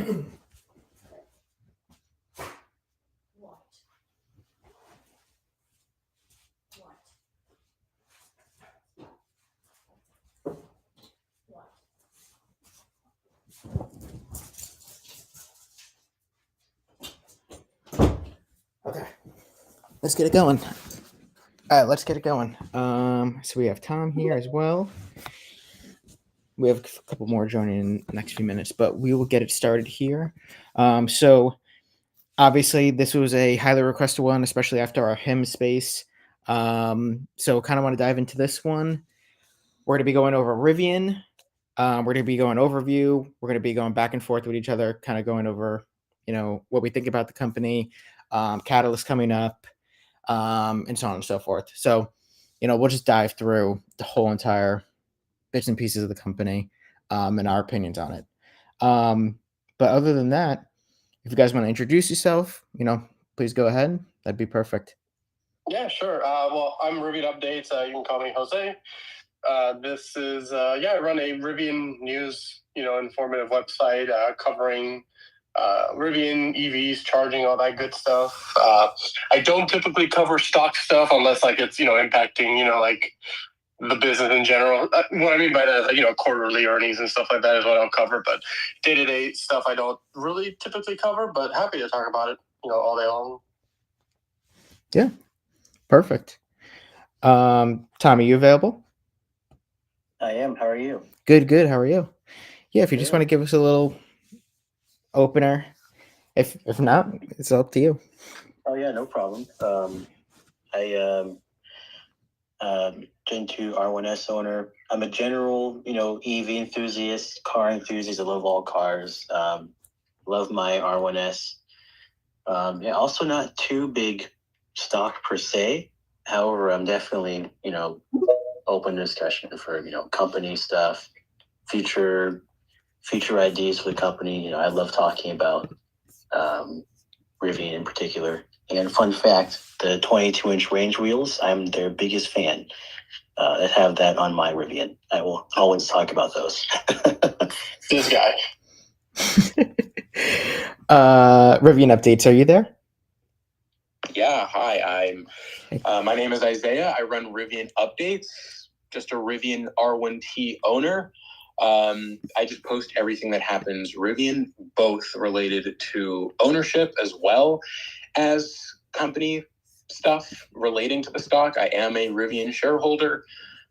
Okay, let's get it going. All right, let's get it going. So we have Tom here as well. We have a couple more joining in the next few minutes, but we will get it started here. So obviously this was a highly requested one, especially after our hymn space. So kind of want to dive into this one. We're going to be going over Rivian. We're going to be going overview. We're going to be going back and forth with each other, kind of going over, what we think about the company, catalyst coming up, and so on and so forth. So, we'll just dive through the whole entire bits and pieces of the company, and our opinions on it. But other than that, if you guys want to introduce yourself, please go ahead. That'd be perfect. Yeah, sure. Well, I'm Rivian Updates. You can call me Jose. This is, I run a Rivian news, informative website covering Rivian EVs, charging, all that good stuff. I don't typically cover stock stuff unless it's, impacting, like the business in general. What I mean by that is, quarterly earnings and stuff like that is what I'll cover. But day-to-day stuff I don't really typically cover, but happy to talk about it, all day long. Yeah, perfect. Tom, are you available? I am. How are you? Good. How are you? Yeah, if you just want to give us a little opener. If not, it's up to you. Oh yeah, no problem. I Gen 2 R1S owner. I'm a general, EV enthusiast, car enthusiast. I love all cars. Love my R1S. Also not too big stock per se. However, I'm definitely, open discussion for, company stuff, future ideas for the company. I love talking about Rivian in particular. And fun fact, the 22-inch range wheels, I'm their biggest fan. I have that on my Rivian. I will always talk about those. This guy. Rivian Updates, are you there? Yeah, hi. My name is Isaiah. I run Rivian Updates, just a Rivian R1T owner. I just post everything that happens Rivian, both related to ownership as well as company stuff relating to the stock. I am a Rivian shareholder.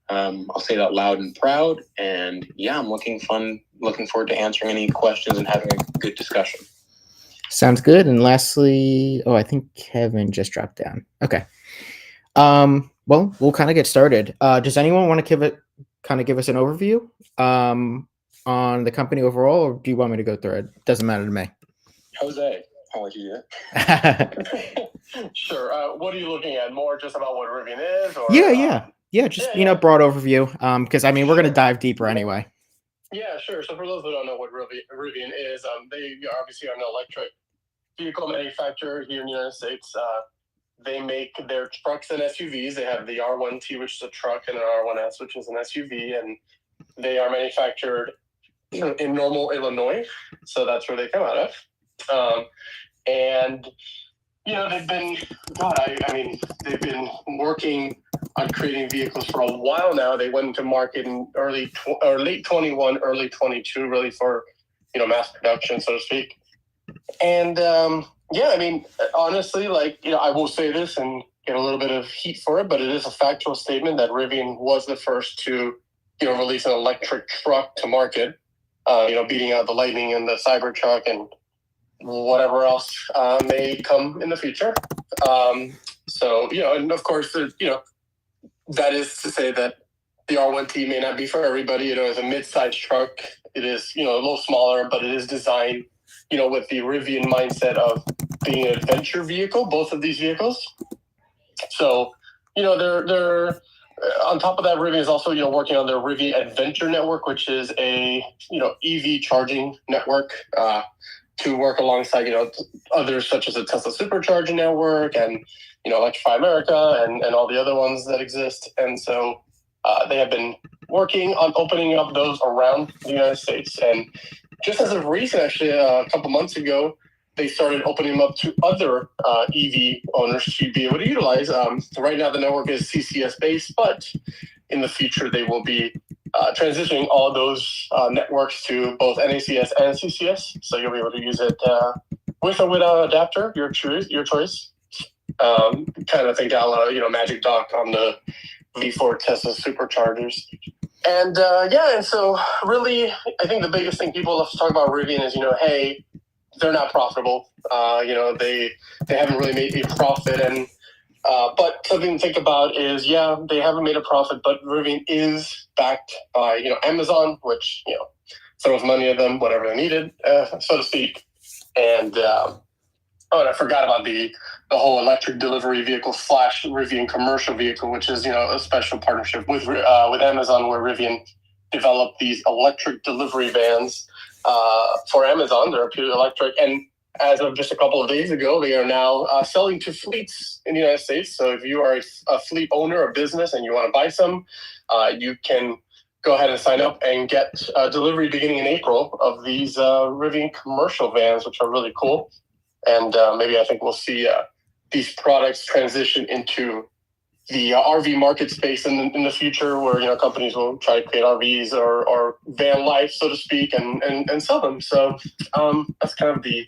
I'll say that loud and proud. And yeah, I'm looking forward to answering any questions and having a good discussion. Sounds good. And lastly, I think Kevin just dropped down. Okay. Well, we'll kind of get started. Does anyone want to give us an overview on the company overall, or do you want me to go through it? Doesn't matter to me. Jose, I'll let you do it. Sure. What are you looking at? More just about what Rivian is? Or, yeah. Just broad overview. Because we're going to dive deeper anyway. Yeah, sure. So for those who don't know what Rivian is, they obviously are an electric vehicle manufacturer here in the United States. They make their trucks and SUVs. They have the R1T, which is a truck, and an R1S, which is an SUV, and they are manufactured in Normal, Illinois. So that's where they come out of. And they've been, they've been working on creating vehicles for a while now. They went into market in late 21, early 22, really for, mass production, so to speak. And, honestly, I will say this and get a little bit of heat for it, but it is a factual statement that Rivian was the first to, release an electric truck to market, beating out the Lightning and the Cybertruck and whatever else may come in the future. And of course, that is to say that the R1T may not be for everybody. It's a mid-sized truck. It is, a little smaller, but it is designed, with the Rivian mindset of being an adventure vehicle, both of these vehicles. So, they're on top of that, Rivian is also, working on their Rivian Adventure Network, which is a, EV charging network to work alongside, others such as the Tesla Supercharging Network and, Electrify America and all the other ones that exist. And so they have been working on opening up those around the United States. And just as of recent, actually, a couple months ago, they started opening them up to other EV owners to be able to utilize. Right now, the network is CCS based, but in the future, they will be transitioning all those networks to both NACS and CCS. So you'll be able to use it with or without adapter, your choice. Kind of think a la, Magic Dock on the V4 Tesla superchargers. And and so really, I think the biggest thing people love to talk about Rivian is, hey, they're not profitable. They haven't really made a profit, and but something to think about is, they haven't made a profit, but Rivian is backed by Amazon, which throws money at them, whatever they needed, so to speak. And and I forgot about the whole electric delivery vehicle / Rivian commercial vehicle, which is a special partnership with Amazon, where Rivian developed these electric delivery vans for Amazon. They're pure electric, and as of just a couple of days ago, they are now selling to fleets in the United States. So if you are a fleet owner or business and you want to buy some, you can go ahead and sign up and get delivery beginning in April of these Rivian commercial vans, which are really cool. And maybe I think we'll see these products transition into the RV market space in the future, where companies will try to create RVs or van life, so to speak, and sell them. So that's kind of the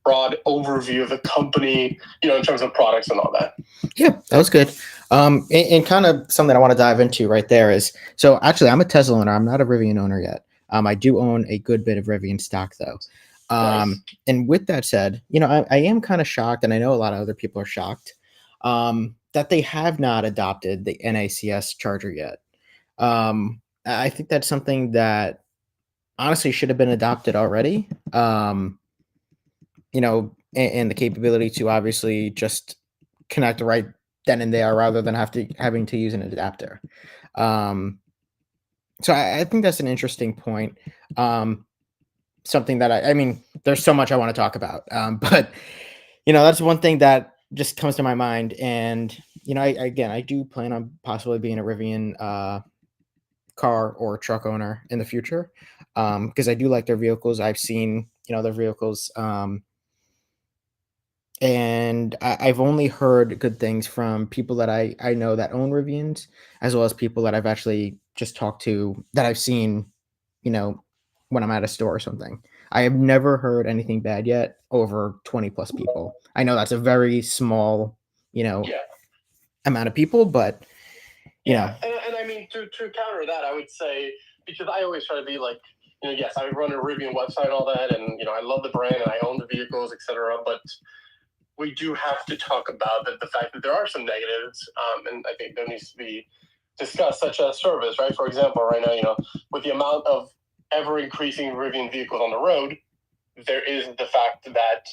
broad overview of the company, in terms of products and all that. Yeah, that was good. And kind of something I want to dive into right there is, so actually I'm a Tesla owner. I'm not a Rivian owner yet. I do own a good bit of Rivian stock though. Nice. And with that said, I am kind of shocked, and I know a lot of other people are shocked, that they have not adopted the NACS charger yet. I think that's something that honestly should have been adopted already. And the capability to obviously just connect right then and there rather than having to use an adapter. So I think that's an interesting point. Something that I mean, there's so much I want to talk about, but that's one thing that just comes to my mind. And I do plan on possibly being a Rivian car or truck owner in the future, because I do like their vehicles. I've seen their vehicles, and I've only heard good things from people that I know that own Rivians, as well as people that I've actually just talked to that I've seen, when I'm at a store or something. I have never heard anything bad yet over 20 plus people. I know that's a very small, amount of people, but And I mean, to counter that, I would say, because I always try to be like, yes, I run a Rivian website and all that, and I love the brand and I own the vehicles, etc. But we do have to talk about the fact that there are some negatives, and I think there needs to be discussed, such as service, right? For example, right now, with the amount of ever increasing Rivian vehicles on the road, there is the fact that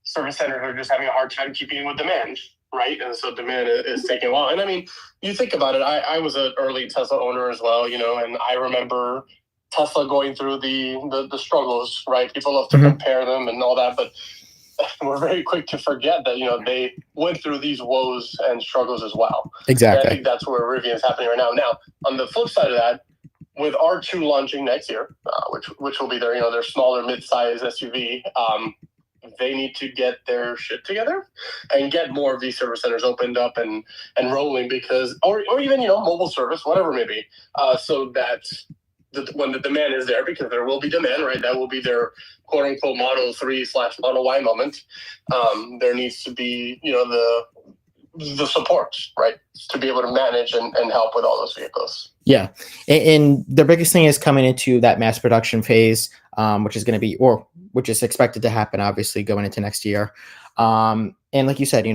service centers are just having a hard time keeping with demand, right? And so demand is taking a while. And I mean, you think about it, I was an early Tesla owner as well, and I remember Tesla going through the struggles, right? People love to compare them and all that, but we're very quick to forget that they went through these woes and struggles as well. exactly. And I think that's where Rivian is happening right now. Now, on the flip side of that, with R2 launching next year, which will be their smaller mid-size SUV, they need to get their shit together and get more of these service centers opened up and rolling, because or even mobile service, whatever it may be, so that when the demand is there, because there will be demand, right? That will be their quote unquote Model 3 / Model Y moment. There needs to be the support, right, to be able to manage and help with all those vehicles. Yeah, and the biggest thing is coming into that mass production phase, which is going to be, or which is expected to happen, obviously going into next year. And like you said,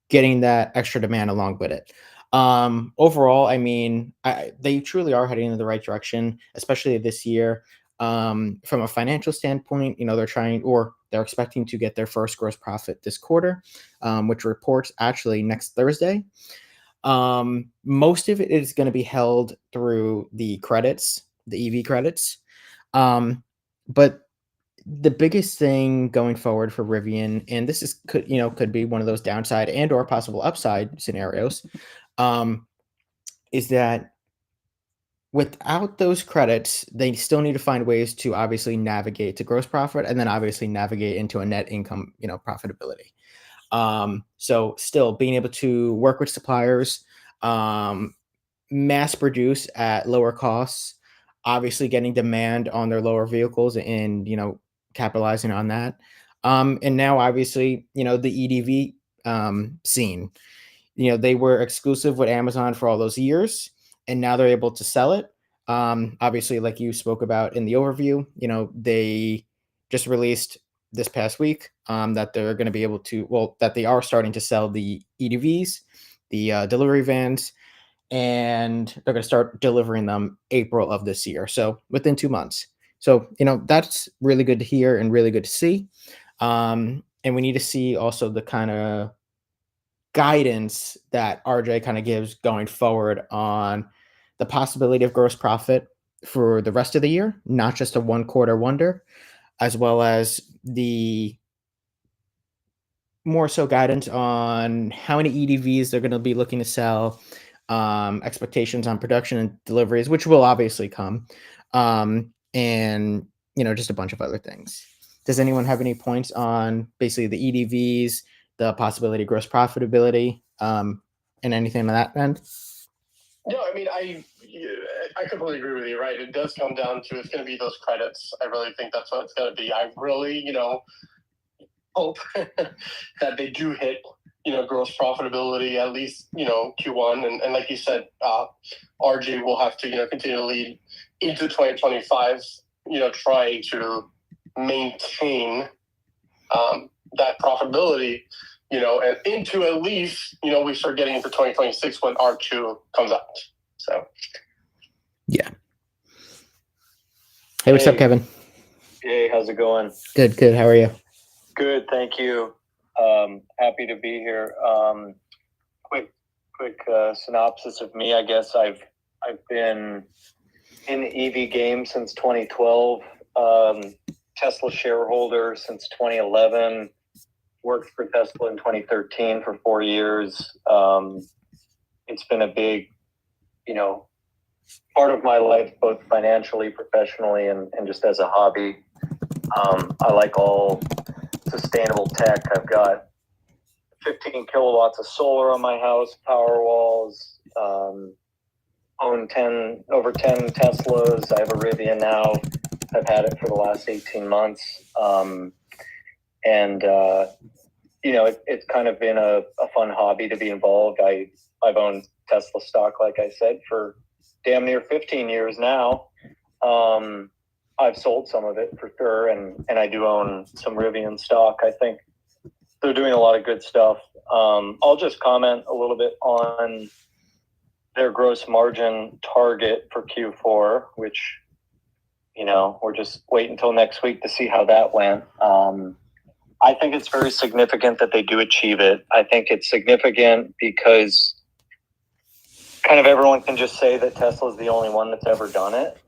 getting that extra demand along with it. Overall, I mean, they truly are heading in the right direction, especially this year. From a financial standpoint, they're expecting to get their first gross profit this quarter, which reports actually next Thursday. Most of it is going to be held through the credits, the EV credits. But the biggest thing going forward for Rivian, and this could be one of those downside and or possible upside scenarios, is that without those credits, they still need to find ways to obviously navigate to gross profit and then obviously navigate into a net income, profitability. So still being able to work with suppliers, mass produce at lower costs, obviously getting demand on their lower vehicles and, capitalizing on that. And now obviously, the EDV scene, they were exclusive with Amazon for all those years, and now they're able to sell it. Obviously, like you spoke about in the overview, they just released this past week that they're going to be able to, well, that they are starting to sell the EDVs, the delivery vans, and they're going to start delivering them April of this year. So within 2 months. So, that's really good to hear and really good to see. And we need to see also the kind of guidance that RJ kind of gives going forward on the possibility of gross profit for the rest of the year, not just a one quarter wonder, as well as the more so guidance on how many EDVs they're going to be looking to sell, expectations on production and deliveries, which will obviously come, and just a bunch of other things. Does anyone have any points on basically the EDVs, the possibility of gross profitability, and anything on that end? No, I mean, I completely agree with you, right? It does come down to, it's going to be those credits. I really think that's what it's going to be. I really, hope that they do hit, gross profitability, at least, Q1. And like you said, RJ will have to, continue to lead into 2025, trying to maintain that profitability, and into at least, we start getting into 2026 when R2 comes out. So, yeah. Hey, what's up, Kevin? Hey, how's it going? Good. How are you? Good, thank you. Happy to be here. Quick synopsis of me. I guess I've been in the EV game since 2012. Tesla shareholder since 2011. Worked for Tesla in 2013 for 4 years. It's been a big, part of my life, both financially, professionally, and just as a hobby. I like all sustainable tech. I've got 15 kilowatts of solar on my house, power walls, own over 10 Teslas. I have a Rivian now. I've had it for the last 18 months. It's kind of been a fun hobby to be involved. I've owned Tesla stock, like I said, for damn near 15 years now. I've sold some of it for sure, and I do own some Rivian stock. I think they're doing a lot of good stuff. I'll just comment a little bit on their gross margin target for Q4, which, we're just waiting until next week to see how that went. I think it's very significant that they do achieve it. I think it's significant because kind of everyone can just say that Tesla is the only one that's ever done it.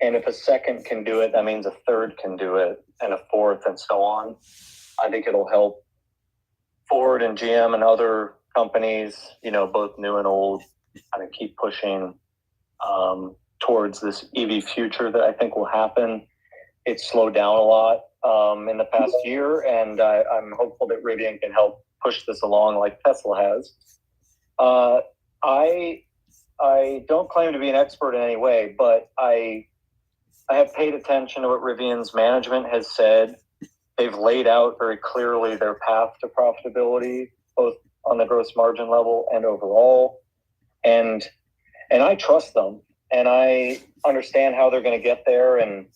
And if a second can do it, that means a third can do it, and a fourth, and so on. I think it'll help Ford and GM and other companies, both new and old, kind of keep pushing towards this EV future that I think will happen. It's slowed down a lot in the past year, and I'm hopeful that Rivian can help push this along like Tesla has. I don't claim to be an expert in any way, but I have paid attention to what Rivian's management has said. They've laid out very clearly their path to profitability, both on the gross margin level and overall. And I trust them, and I understand how they're going to get there. And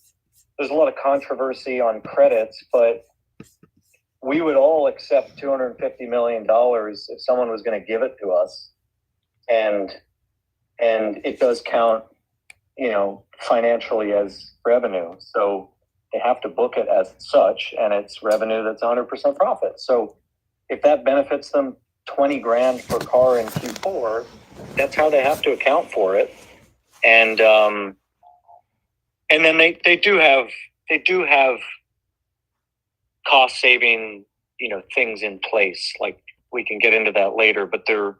there's a lot of controversy on credits, but we would all accept $250 million if someone was going to give it to us. And it does count, financially as revenue. So they have to book it as such, and it's revenue that's 100% profit. So if that benefits them $20,000 per car in Q4, that's how they have to account for it. And then they do have cost saving, things in place. Like, we can get into that later, but they're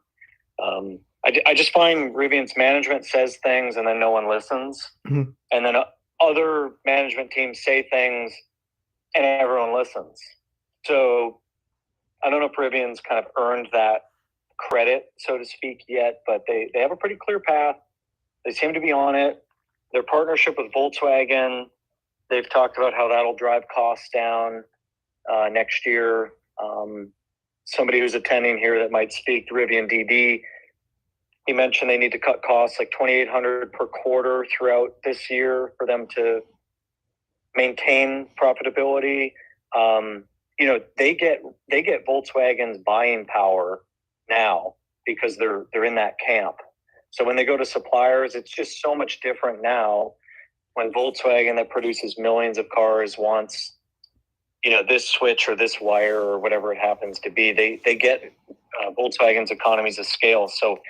I just find Rivian's management says things and then no one listens. Mhm. And then other management teams say things and everyone listens. So I don't know if Rivian's kind of earned that credit, so to speak, yet, but they have a pretty clear path. They seem to be on it. Their partnership with Volkswagen, they've talked about how that'll drive costs down next year. Somebody who's attending here that might speak to Rivian DD, he mentioned they need to cut costs like $2,800 per quarter throughout this year for them to maintain profitability. They get Volkswagen's buying power now because they're in that camp. So when they go to suppliers, it's just so much different now. When Volkswagen, that produces millions of cars, wants this switch or this wire or whatever it happens to be, they get Volkswagen's economies of scale. So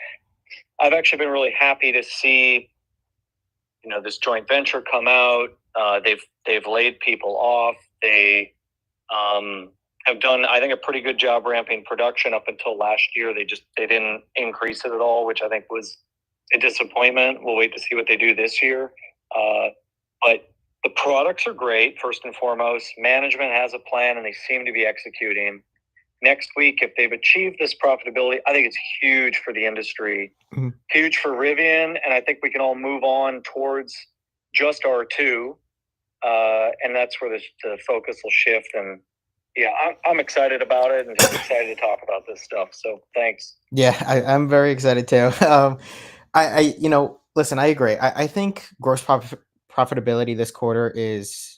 I've actually been really happy to see this joint venture come out. They've laid people off. They have done, I think, a pretty good job ramping production up until last year. They didn't increase it at all, which I think was a disappointment. We'll wait to see what they do this year. But the products are great, first and foremost. Management has a plan and they seem to be executing. Next week, if they've achieved this profitability, I think it's huge for the industry, huge for Rivian, and I think we can all move on towards just R2, and that's where the focus will shift. And yeah, I'm excited about it and just excited to talk about this stuff. So thanks. Yeah, I'm very excited too. Listen, I agree. I think gross profitability this quarter is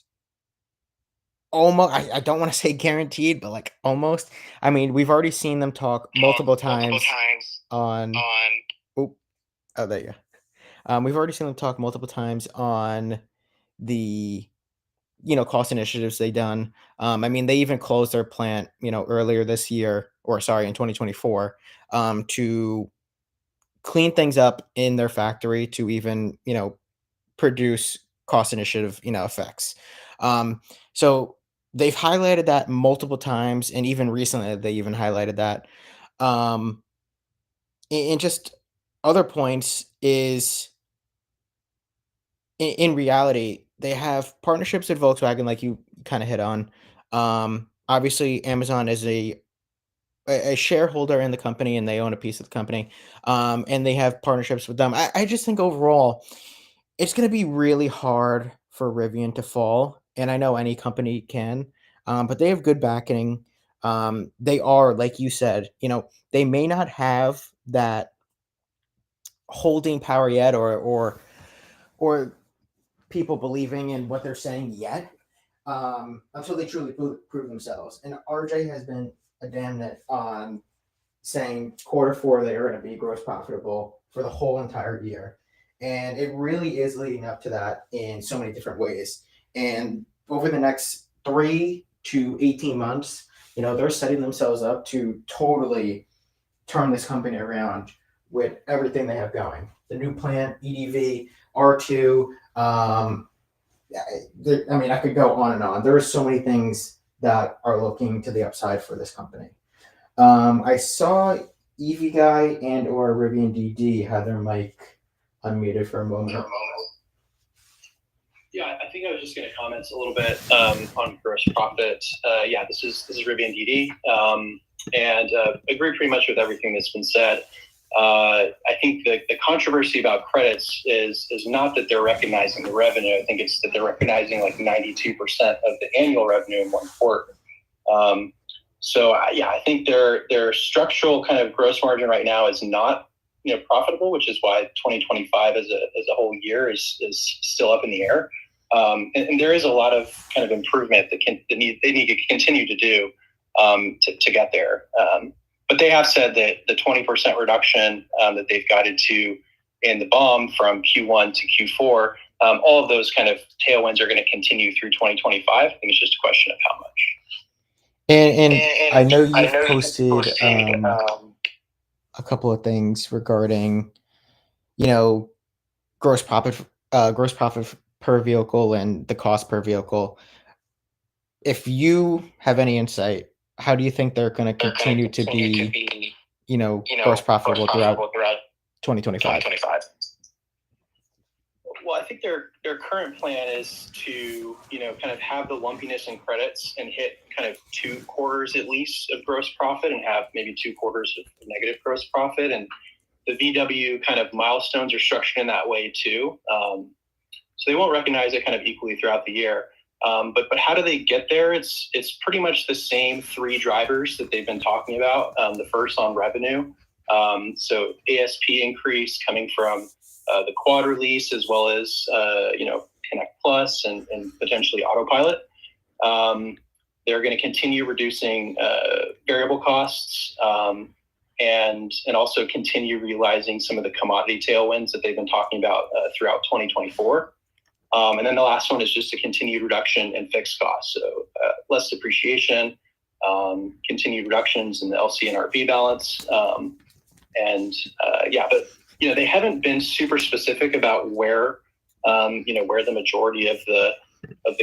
almost, I don't want to say guaranteed, but like almost. I mean, we've already seen them talk multiple times on. Oh, there you go. We've already seen them talk multiple times on the cost initiatives they done. I mean, they even closed their plant earlier this year, or sorry, in 2024, to clean things up in their factory to even produce cost initiative effects. So they've highlighted that multiple times, and even recently they even highlighted that. And just other points is in reality, they have partnerships with Volkswagen, like you kind of hit on. Obviously, Amazon is a shareholder in the company, and they own a piece of the company. And they have partnerships with them. I just think overall, it's going to be really hard for Rivian to fall, and I know any company can, but they have good backing. They are, like you said, they may not have that holding power yet, or people believing in what they're saying yet, until they truly prove themselves. And RJ has been adamant on saying Q4 they're going to be gross profitable for the whole entire year. And it really is leading up to that in so many different ways. And over the next 3 to 18 months, they're setting themselves up to totally turn this company around with everything they have going. The new plant, EDV, R2. I mean, I could go on and on. There are so many things that are looking to the upside for this company. I saw EV Guy and or Rivian DD had their mic unmuted for a moment. Yeah, I think I was just going to comment a little bit on gross profit. Yeah, this is Rivian DD, and agree pretty much with everything that's been said. I think the controversy about credits is not that they're recognizing the revenue. I think it's that they're recognizing like 92% of the annual revenue in one quarter. So I think their structural kind of gross margin right now is not profitable, which is why 2025 as a whole year is still up in the air. And there is a lot of kind of improvement that they need to continue to do to get there. But they have said that the 20% reduction that they've guided to in the BOM from Q1 to Q4, all of those kind of tailwinds are going to continue through 2025. I think it's just a question of how much. And I know you've posted a couple of things regarding, gross profit per vehicle and the cost per vehicle. If you have any insight, how do you think they're going to continue to be, gross profitable throughout 2025? Well, I think their current plan is to, kind of have the lumpiness in credits and hit kind of 2 quarters at least of gross profit and have maybe 2 quarters of negative gross profit. And the VW kind of milestones are structured in that way too. So they won't recognize it kind of equally throughout the year. But how do they get there? It's pretty much the same 3 drivers that they've been talking about. The first on revenue. So ASP increase coming from the quad release, as well as Connect Plus and potentially Autopilot. They're going to continue reducing variable costs and also continue realizing some of the commodity tailwinds that they've been talking about throughout 2024. And then the last one is just a continued reduction in fixed costs, so less depreciation, continued reductions in the LC and RV balance, but they haven't been super specific about where the majority of the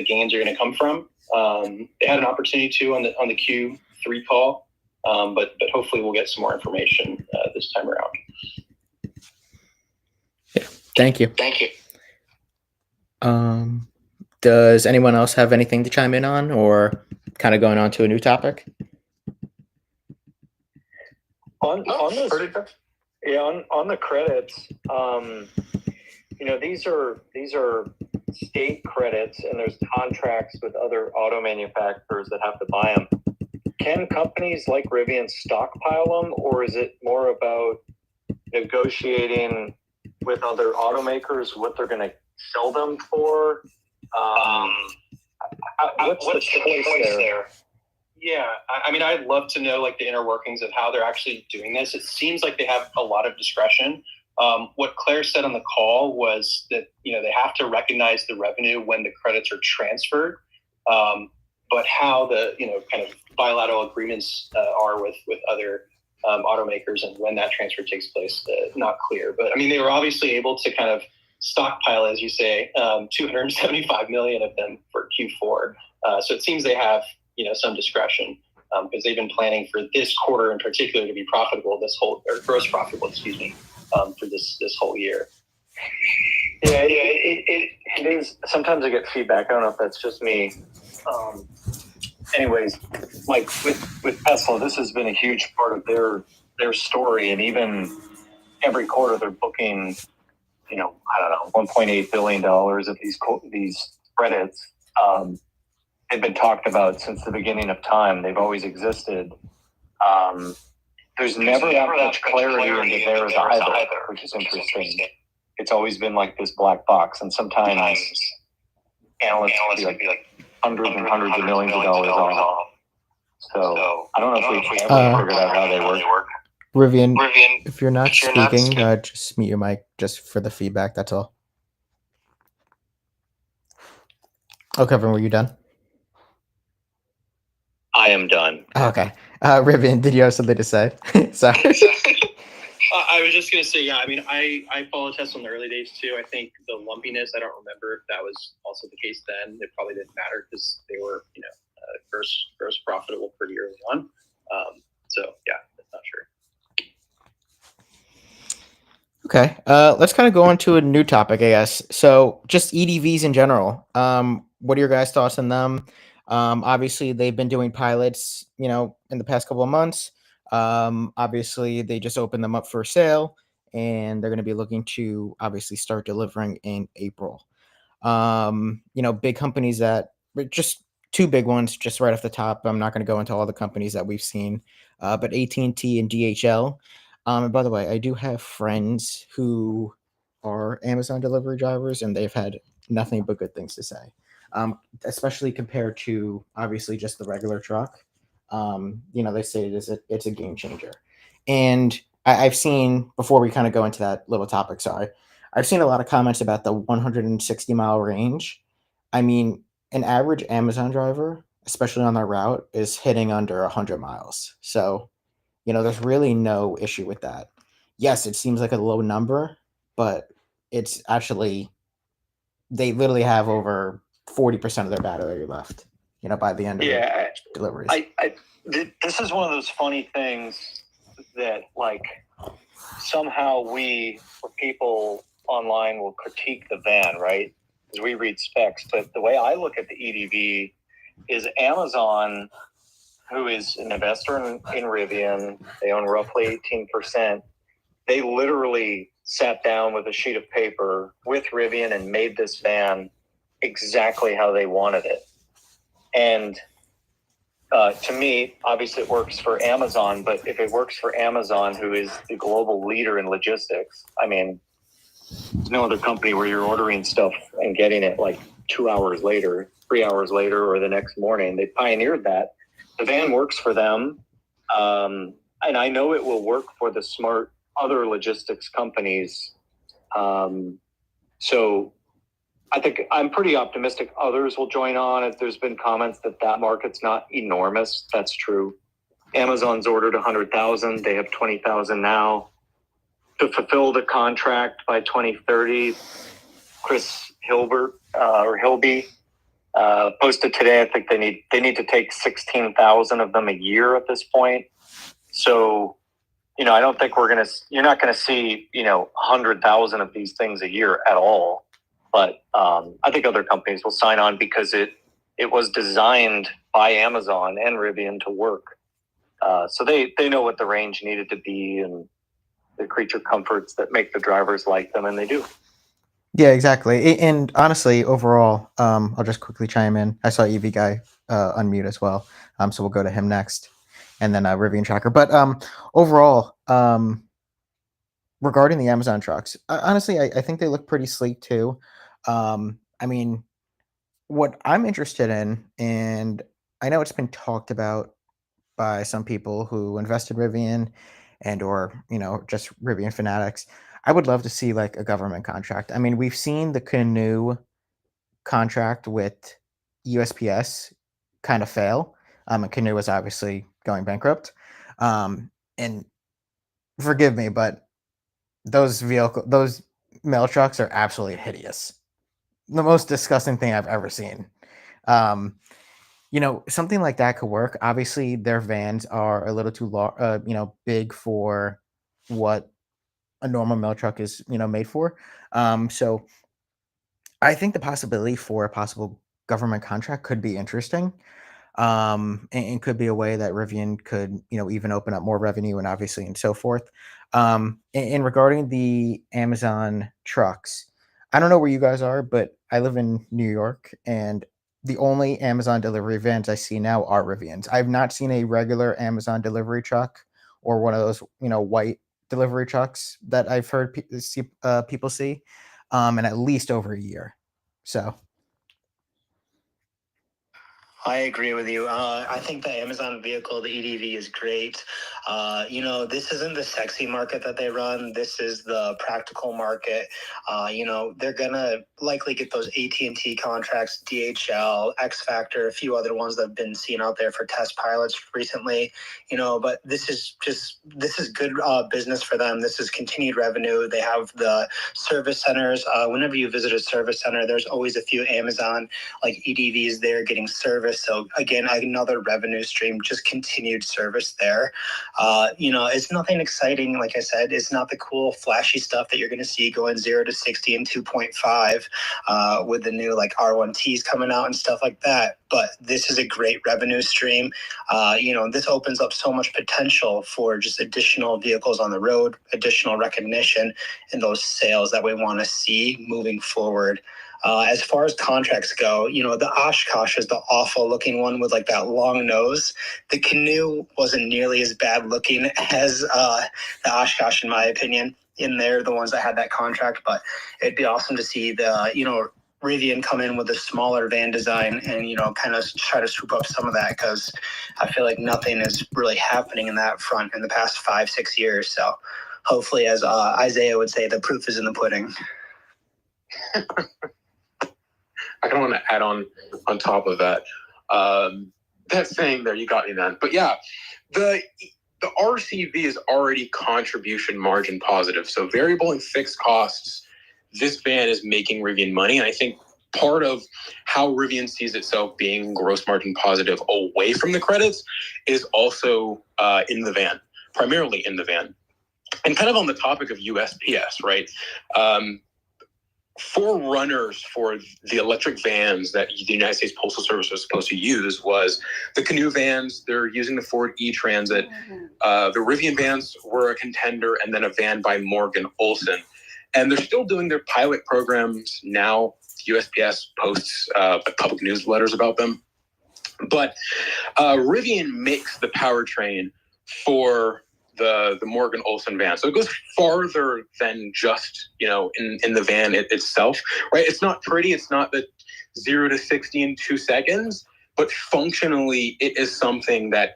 gains are going to come from. They had an opportunity to on the Q3 call, but hopefully we'll get some more information this time around. Yeah, thank you. Does anyone else have anything to chime in on, or kind of going on to a new topic? On the credits, these are state credits, and there's contracts with other auto manufacturers that have to buy them. Can companies like Rivian stockpile them, or is it more about negotiating with other automakers what they're going to sell them for? What's the choice there? Yeah, I mean, I'd love to know the inner workings of how they're actually doing this. It seems like they have a lot of discretion. What Claire said on the call was that they have to recognize the revenue when the credits are transferred, but how the kind of bilateral agreements are with other automakers and when that transfer takes place, not clear. But I mean, they were obviously able to kind of stockpile, as you say, 275 million of them for Q4. So it seems they have some discretion because they've been planning for this quarter in particular to be profitable, gross profitable, for this whole year. Yeah, it is. Sometimes I get feedback. I don't know if that's just me. Anyways, like with Tesla, this has been a huge part of their story, and even every quarter they're booking, I don't know, $1.8 billion of these credits. They've been talked about since the beginning of time. They've always existed. There's never that much clarity into theirs either, which is interesting. It's always been like this black box, and sometimes analysts will be like hundreds and hundreds of millions of dollars off. So I don't know if we ever figured out how they work. Rivian, if you're not speaking, just mute your mic just for the feedback. That's all. Oh, Kevin, were you done? I am done. Okay. Rivian, did you have something to say? Sorry. I was just going to say, yeah, I mean, I followed Tesla in the early days too. I think the lumpiness, I don't remember if that was also the case then. It probably didn't matter because they were, gross profitable pretty early on. So yeah, I'm not sure. Okay. Let's kind of go on to a new topic, I guess. So just EDVs in general. What are your guys' thoughts on them? Obviously they've been doing pilots, in the past couple of months. Obviously they just opened them up for sale, and they're going to be looking to obviously start delivering in April. Big companies that just 2 big ones just right off the top. I'm not going to go into all the companies that we've seen, but AT&T and DHL. And by the way, I do have friends who are Amazon delivery drivers, and they've had nothing but good things to say, especially compared to obviously just the regular truck. They say it's a game changer. And I've seen, before we kind of go into that little topic, I've seen a lot of comments about the 160-mile range. I mean, an average Amazon driver, especially on that route, is hitting under 100 miles. So, there's really no issue with that. Yes, it seems like a low number, but it's actually, they literally have over 40% of their battery left, by the end of the deliveries. This is one of those funny things that, somehow we, or people online, will critique the van, right? As we read specs. But the way I look at the EDV is Amazon, who is an investor in Rivian, they own roughly 18%. They literally sat down with a sheet of paper with Rivian and made this van exactly how they wanted it. And to me, obviously it works for Amazon, but if it works for Amazon, who is the global leader in logistics, I mean, there's no other company where you're ordering stuff and getting it like 2 hours later, 3 hours later, or the next morning. They pioneered that. The van works for them. And I know it will work for the smart other logistics companies. So I think I'm pretty optimistic others will join on. If there's been comments that market's not enormous, that's true. Amazon's ordered 100,000. They have 20,000 now. To fulfill the contract by 2030, Chris Hilbert or Hilby posted today. I think they need to take 16,000 of them a year at this point. So, I don't think you're not gonna see 100,000 of these things a year at all. But I think other companies will sign on because it was designed by Amazon and Rivian to work. So they know what the range needed to be and the creature comforts that make the drivers like them, and they do. Yeah, exactly. And honestly, overall, I'll just quickly chime in. I saw EV guy unmute as well, so we'll go to him next, and then Rivian tracker. But overall, regarding the Amazon trucks, honestly, I think they look pretty sleek too. I mean, what I'm interested in, and I know it's been talked about by some people who invested Rivian and or just Rivian fanatics. I would love to see like a government contract. I mean, we've seen the Canoe contract with USPS kind of fail. And Canoe was obviously going bankrupt. And forgive me, but those mail trucks are absolutely hideous. The most disgusting thing I've ever seen. Something like that could work. Obviously, their vans are a little too big for what a normal mail truck is, made for. So I think the possibility for a possible government contract could be interesting. And could be a way that Rivian could, even open up more revenue and obviously and so forth. And regarding the Amazon trucks, I don't know where you guys are, but I live in New York, and the only Amazon delivery vans I see now are Rivians. I've not seen a regular Amazon delivery truck or one of those, white delivery trucks that I've heard people see, in at least over a year. So. I agree with you. I think the Amazon vehicle, the EDV, is great. This isn't the sexy market that they run. This is the practical market. They're gonna likely get those AT&T contracts, DHL, X Factor, a few other ones that have been seen out there for test pilots recently. But this is good business for them. This is continued revenue. They have the service centers. Whenever you visit a service center, there's always a few Amazon like EDVs there getting service. So again, another revenue stream, just continued service there. It's nothing exciting. Like I said, it's not the cool flashy stuff that you're going to see going 0 to 60 in 2.5 with the new like R1Ts coming out and stuff like that. But this is a great revenue stream. This opens up so much potential for just additional vehicles on the road, additional recognition, and those sales that we want to see moving forward. As far as contracts go, the Oshkosh is the awful looking one with like that long nose. The Canoe wasn't nearly as bad looking as the Oshkosh, in my opinion. In there, the ones that had that contract, but it'd be awesome to see the, Rivian come in with a smaller van design and, kind of try to swoop up some of that, because I feel like nothing is really happening in that front in the past 5-6 years. So hopefully, as Isaiah would say, the proof is in the pudding. I don't want to add on top of that. That saying there, you got me, man. But yeah, the RCV is already contribution margin positive. So variable and fixed costs, this van is making Rivian money. And I think part of how Rivian sees itself being gross margin positive away from the credits is also in the van, primarily in the van. And kind of on the topic of USPS, right? Forerunners for the electric vans that the United States Postal Service was supposed to use was the Canoe vans. They're using the Ford E-Transit. The Rivian vans were a contender, and then a van by Morgan Olson. And they're still doing their pilot programs now. USPS posts public newsletters about them. But Rivian makes the powertrain for the Morgan Olson van. So it goes farther than just, in the van itself, right? It's not pretty. It's not the 0 to 60 in 2 seconds, but functionally it is something that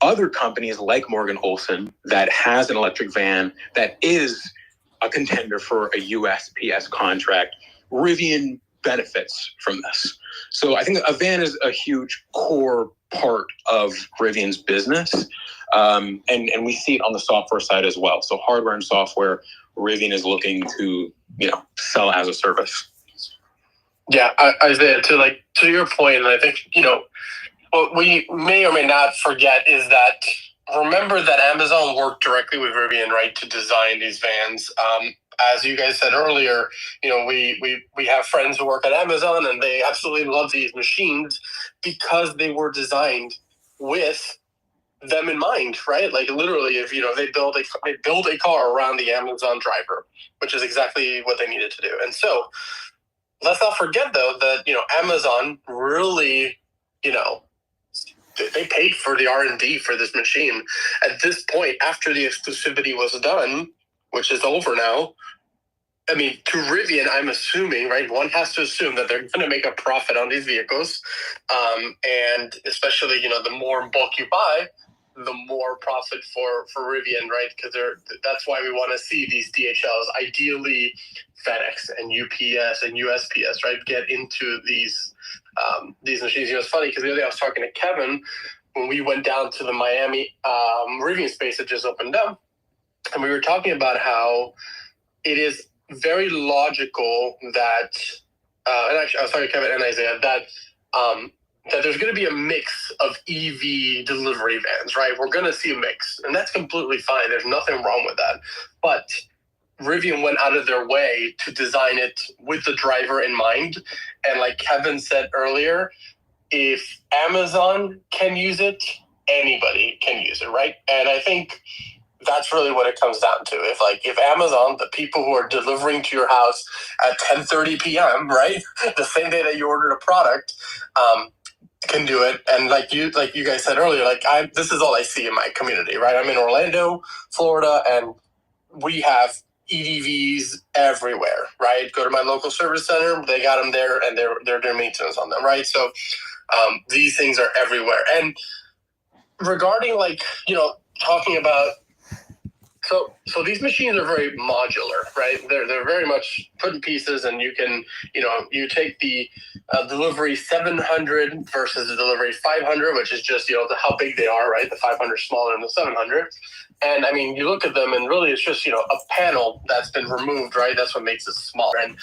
other companies like Morgan Olson that has an electric van that is a contender for a USPS contract, Rivian benefits from this. So I think a van is a huge core part of Rivian's business. And we see it on the software side as well. So hardware and software, Rivian is looking to, sell as a service. Yeah, Isaiah, to your point, and I think, what we may or may not forget is that remember that Amazon worked directly with Rivian, right, to design these vans. As you guys said earlier, we have friends who work at Amazon, and they absolutely love these machines because they were designed with them in mind, right? Like literally, if they build a car around the Amazon driver, which is exactly what they needed to do. And so let's not forget though that Amazon really they paid for the R&D for this machine. At this point, after the exclusivity was done, which is over now, I mean, to Rivian, I'm assuming, right? One has to assume that they're going to make a profit on these vehicles, and especially the more in bulk you buy, the more profit for Rivian, right? Because that's why we want to see these DHLs, ideally FedEx and UPS and USPS, right? Get into these machines. It's funny because the other day I was talking to Kevin when we went down to the Miami Rivian space that just opened up, and we were talking about how it is very logical that, and actually I was talking to Kevin and Isaiah, that there's going to be a mix of EV delivery vans, right? We're going to see a mix, and that's completely fine. There's nothing wrong with that. But Rivian went out of their way to design it with the driver in mind. And like Kevin said earlier, if Amazon can use it, anybody can use it, right? And I think that's really what it comes down to. If Amazon, the people who are delivering to your house at 10:30 p.m., right, the same day that you ordered a product, can do it, and like you guys said earlier, this is all I see in my community, right? I'm in Orlando, Florida, and we have EDVs everywhere, right? Go to my local service center, they got them there, and they're doing maintenance on them, right? So these things are everywhere. And regarding talking about so these machines are very modular, right? They're very much put in pieces, and you can you take the delivery 700 versus the delivery 500, which is just how big they are, right? The 500 is smaller than the 700, and I mean you look at them, and really it's just a panel that's been removed, right? That's what makes it smaller. And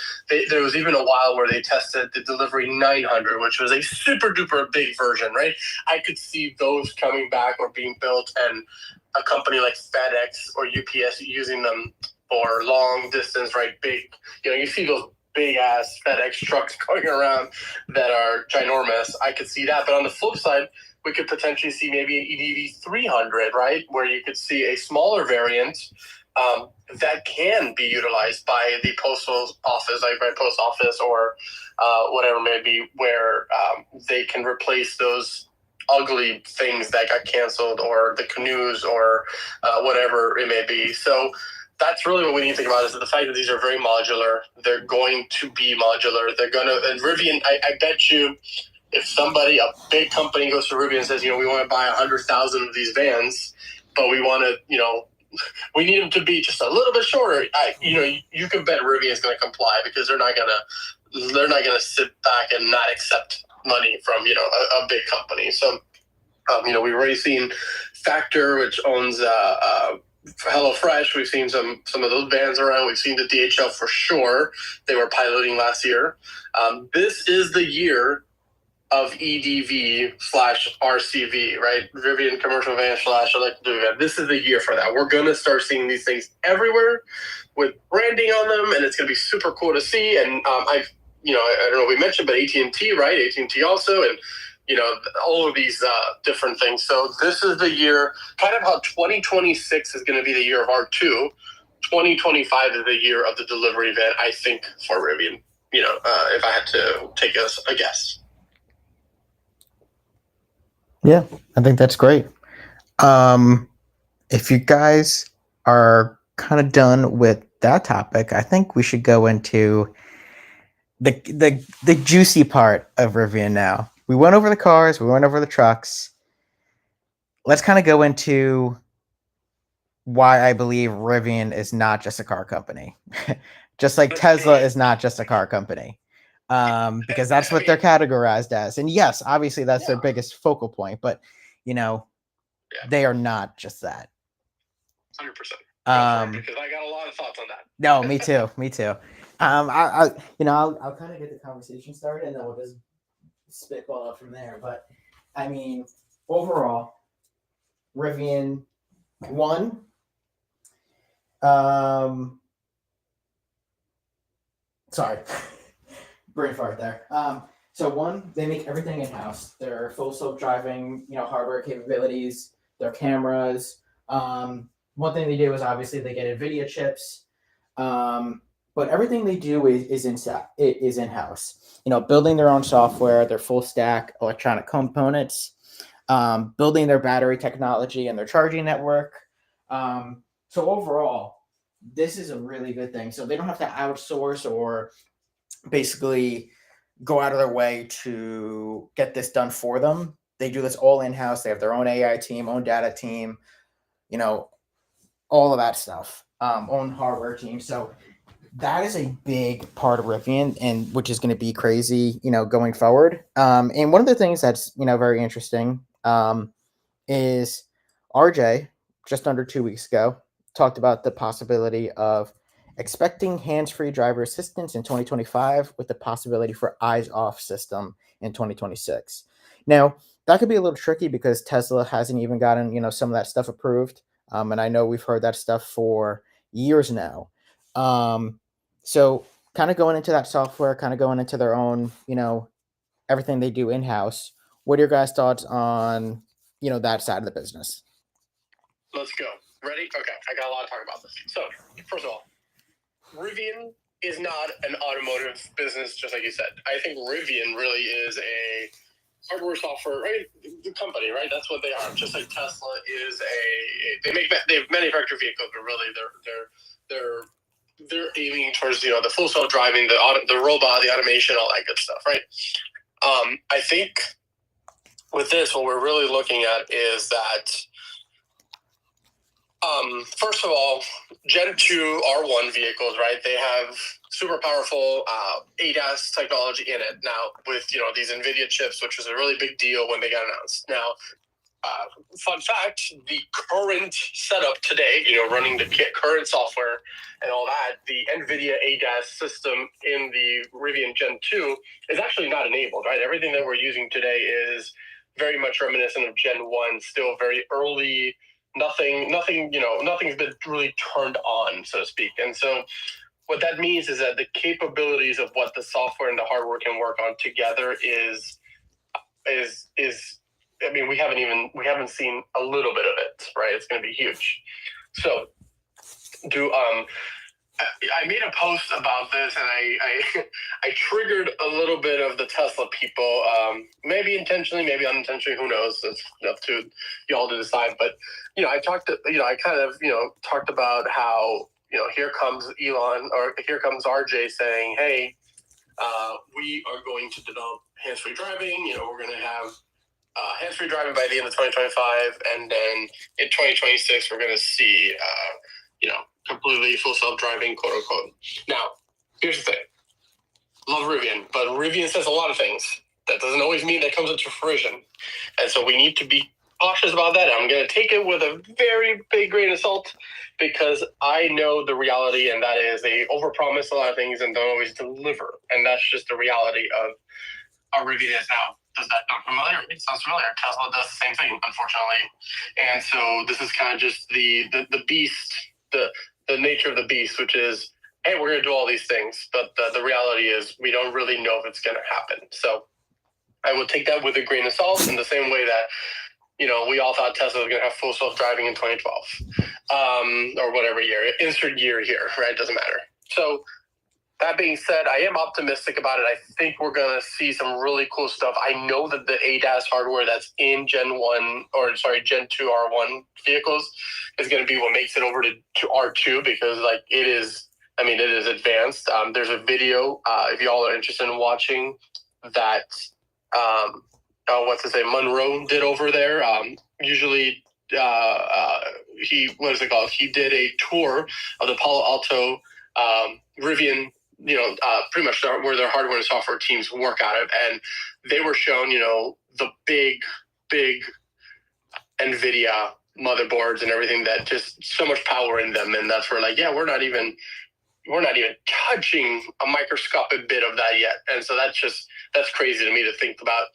there was even a while where they tested the delivery 900, which was a super duper big version, right? I could see those coming back or being built, and a company like FedEx or UPS using them for long distance, right? Big, you see those big ass FedEx trucks going around that are ginormous. I could see that. But on the flip side, we could potentially see maybe an EDV 300, right? Where you could see a smaller variant that can be utilized by the postal office, like by post office or whatever it may be, where they can replace those ugly things that got canceled, or the canoes, or whatever it may be. So that's really what we need to think about, is the fact that these are very modular. They're going to be modular. And Rivian, I bet you, if a big company goes to Rivian and says, we want to buy 100,000 of these vans, but we want to, we need them to be just a little bit shorter. You can bet Rivian is going to comply, because they're not going to sit back and not accept money from a big company. So we've already seen Factor, which owns HelloFresh. We've seen some of those vans around. We've seen the DHL for sure. They were piloting last year. This is the year of EDV/RCV, right? Rivian commercial van / electric van. This is the year for that. We're going to start seeing these things everywhere with branding on them, and it's going to be super cool to see. And I don't know, we mentioned, but AT&T, right? AT&T also, and all of these different things. So this is the year, kind of how 2026 is going to be the year of R2. 2025 is the year of the delivery van, I think, for Rivian. If I had to take a guess. Yeah, I think that's great. If you guys are kind of done with that topic, I think we should go into the juicy part of Rivian now. We went over the cars, we went over the trucks. Let's kind of go into why I believe Rivian is not just a car company. Just like Tesla is not just a car company. Because that's what they're categorized as. And yes, obviously that's their biggest focal point, but they are not just that. 100%. Because I got a lot of thoughts on that. No, me too. I'll kind of get the conversation started, and then we'll just spitball up from there. But I mean, overall, Rivian one. Sorry, brain fart there. So one, they make everything in house. Their full self-driving, hardware capabilities, their cameras. One thing they do is obviously they get NVIDIA chips, but everything they do is in-house. Building their own software, their full stack electronic components, building their battery technology and their charging network. So overall, this is a really good thing. So they don't have to outsource or basically go out of their way to get this done for them. They do this all in-house. They have their own AI team, own data team, all of that stuff, own hardware team. So that is a big part of Rivian, and which is going to be crazy, going forward. And one of the things that's, very interesting is RJ, just under 2 weeks ago, talked about the possibility of expecting hands-free driver assistance in 2025 with the possibility for eyes-off system in 2026. Now, that could be a little tricky because Tesla hasn't even gotten, some of that stuff approved. And I know we've heard that stuff for years now. So kind of going into that software, kind of going into their own, everything they do in-house. What are your guys' thoughts on, that side of the business? Let's go. Ready? Okay. I got a lot to talk about this. So, first of all, Rivian is not an automotive business, just like you said. I think Rivian really is a hardware software, right? The company, right? That's what they are. Just like Tesla is they manufacture vehicles, but really they're aiming towards the full self driving, the robot, the automation, all that good stuff, right? I think with this, what we're really looking at is that. First of all, Gen 2 R1 vehicles, right? They have super powerful ADAS technology in it now with, these NVIDIA chips, which was a really big deal when they got announced. Now, fun fact, the current setup today, running the current software and all that, the NVIDIA ADAS system in the Rivian Gen 2 is actually not enabled, right? Everything that we're using today is very much reminiscent of Gen 1, still very early. Nothing's been really turned on, so to speak. And so what that means is that the capabilities of what the software and the hardware can work on together is we haven't seen a little bit of it, right? It's going to be huge. So I made a post about this, and I triggered a little bit of the Tesla people, maybe intentionally, maybe unintentionally, who knows? It's up to y'all to decide. But I talked about how here comes Elon, or here comes RJ saying, hey, we are going to develop hands-free driving. We're going to have hands-free driving by the end of 2025, and then in 2026 we're going to see completely full self-driving, quote unquote. Now, here's the thing. Love Rivian, but Rivian says a lot of things. That doesn't always mean that comes into fruition. And so we need to be cautious about that. I'm going to take it with a very big grain of salt because I know the reality, and that is they overpromise a lot of things and don't always deliver. And that's just the reality of how Rivian is now. Does that sound familiar? It sounds familiar. Tesla does the same thing, unfortunately. And so this is kind of just the beast, the nature of the beast, which is, hey, we're going to do all these things, but the reality is we don't really know if it's going to happen. So I would take that with a grain of salt, in the same way that, we all thought Tesla was going to have full self-driving in 2012, or whatever year. Insert year here, right? Doesn't matter. So that being said, I am optimistic about it. I think we're going to see some really cool stuff. I know that the ADAS hardware that's in Gen 2 R1 vehicles is going to be what makes it over to R2, because it is advanced. There's a video, if y'all are interested in watching, that Monroe did over there. Usually he did a tour of the Palo Alto Rivian, pretty much where their hardware and software teams work out of, and they were shown, the big NVIDIA motherboards and everything that just so much power in them, and that's where we're not even touching a microscopic bit of that yet, and so that's crazy to me to think about.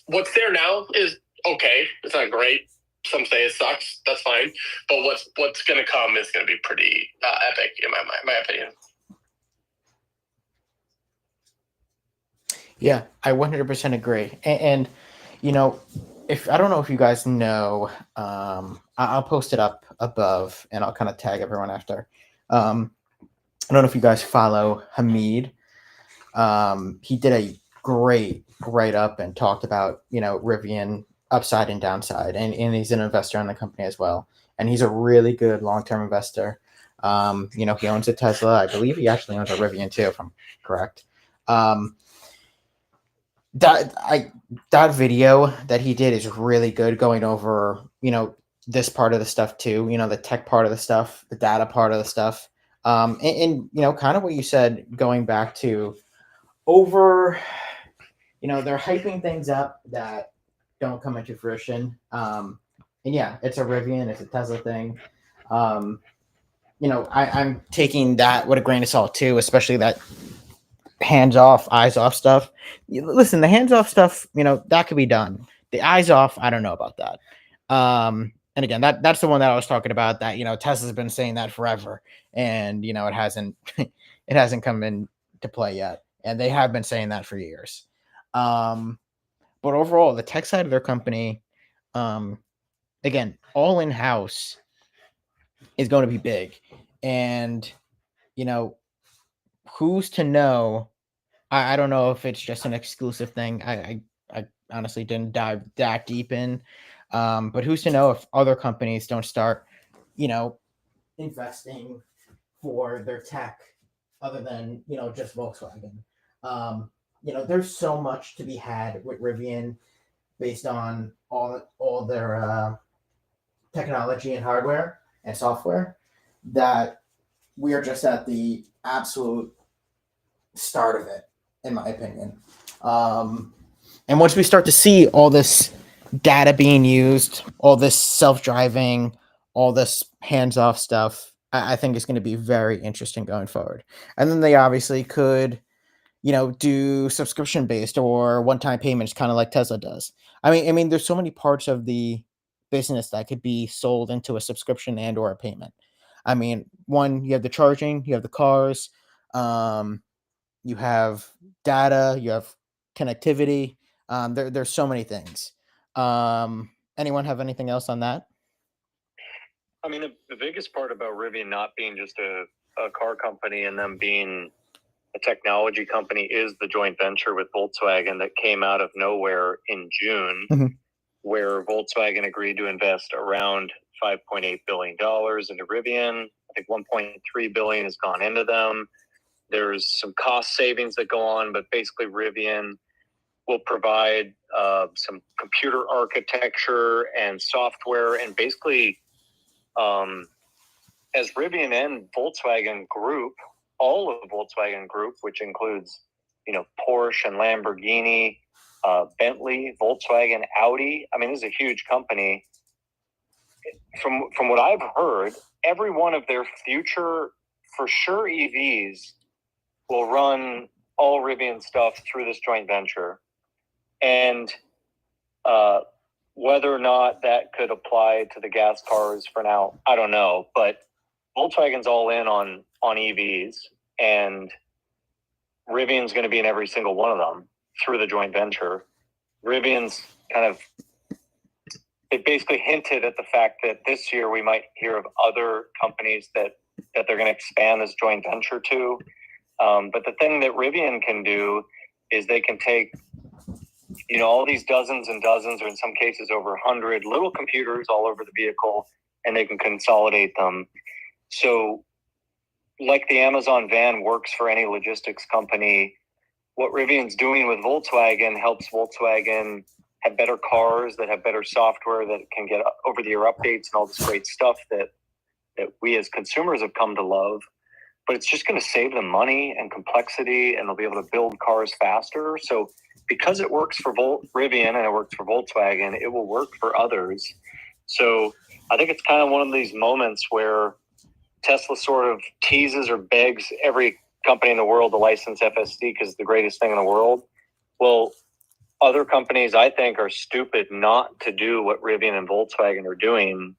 What's there now is okay. It's not great. Some say it sucks. That's fine. But what's going to come is going to be pretty epic, in my opinion. Yeah, I 100% agree. And if I don't know if you guys know, I'll post it up above, and I'll kind of tag everyone after. I don't know if you guys follow Hamid. He did a great write-up and talked about Rivian upside and downside, and he's an investor in the company as well, and he's a really good long-term investor. He owns a Tesla. I believe he actually owns a Rivian too, if I'm correct. That video that he did is really good, going over this part of the stuff too, the tech part of the stuff, the data part of the stuff, and kind of what you said, going back to over, they're hyping things up that don't come into fruition. And yeah, it's a Rivian, it's a Tesla thing. I'm taking that with a grain of salt too, especially that hands off, eyes off stuff. Listen, the hands off stuff, that could be done. The eyes off, I don't know about that. And again, that's the one that I was talking about, that Tesla's been saying that forever, and it hasn't it hasn't come into play yet, and they have been saying that for years. But overall, the tech side of their company, again, all in house, is going to be big, and who's to know? I don't know if it's just an exclusive thing. I honestly didn't dive that deep in, but who's to know if other companies don't start, investing for their tech, other than just Volkswagen. There's so much to be had with Rivian, based on all their technology and hardware and software, that we are just at the absolute start of it, in my opinion. And once we start to see all this data being used, all this self-driving, all this hands-off stuff, I think it's going to be very interesting going forward. And then they obviously could, do subscription-based or one-time payments, kind of like Tesla does. I mean, there's so many parts of the business that could be sold into a subscription and or a payment. I mean, one, you have the charging, you have the cars, you have data, you have connectivity. There's so many things. Anyone have anything else on that? I mean, the biggest part about Rivian not being just a car company and them being a technology company is the joint venture with Volkswagen that came out of nowhere in June, where Volkswagen agreed to invest around $5.8 billion into Rivian. I think $1.3 billion has gone into them. There's some cost savings that go on, but basically Rivian will provide some computer architecture and software, and basically as Rivian and Volkswagen Group, all of the Volkswagen Group, which includes Porsche and Lamborghini, Bentley, Volkswagen, Audi. I mean, this is a huge company. From what I've heard, every one of their future, for sure, EVs will run all Rivian stuff through this joint venture. And whether or not that could apply to the gas cars for now, I don't know. But Volkswagen's all in on EVs, and Rivian's going to be in every single one of them through the joint venture. Rivian's it basically hinted at the fact that this year we might hear of other companies that they're going to expand this joint venture to. But the thing that Rivian can do is they can take, all these dozens and dozens, or in some cases over 100 little computers all over the vehicle, and they can consolidate them. So like the Amazon van works for any logistics company, what Rivian's doing with Volkswagen helps Volkswagen have better cars that have better software that can get over-the-air updates and all this great stuff that we as consumers have come to love. But it's just going to save them money and complexity, and they'll be able to build cars faster. So because it works for Rivian and it works for Volkswagen, it will work for others. So I think it's kind of one of these moments where Tesla sort of teases or begs every company in the world to license FSD because it's the greatest thing in the world. Well, other companies, I think, are stupid not to do what Rivian and Volkswagen are doing,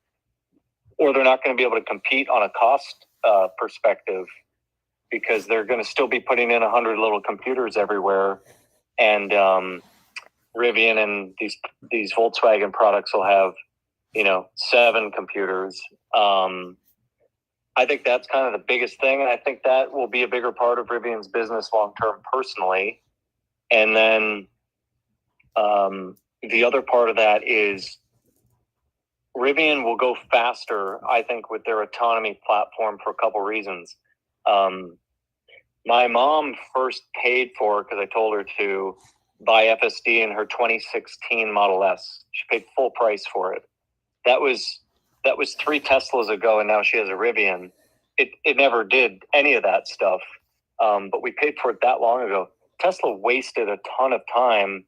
or they're not going to be able to compete on a cost perspective, because they're going to still be putting in 100 little computers everywhere, and Rivian and these Volkswagen products will have 7 computers. I think that's kind of the biggest thing, and I think that will be a bigger part of Rivian's business long term, personally. And then the other part of that is Rivian will go faster, I think, with their autonomy platform for a couple reasons. My mom first paid for, because I told her to, buy FSD in her 2016 Model S. She paid full price for it. That was 3 Teslas ago, and now she has a Rivian. It never did any of that stuff, but we paid for it that long ago. Tesla wasted a ton of time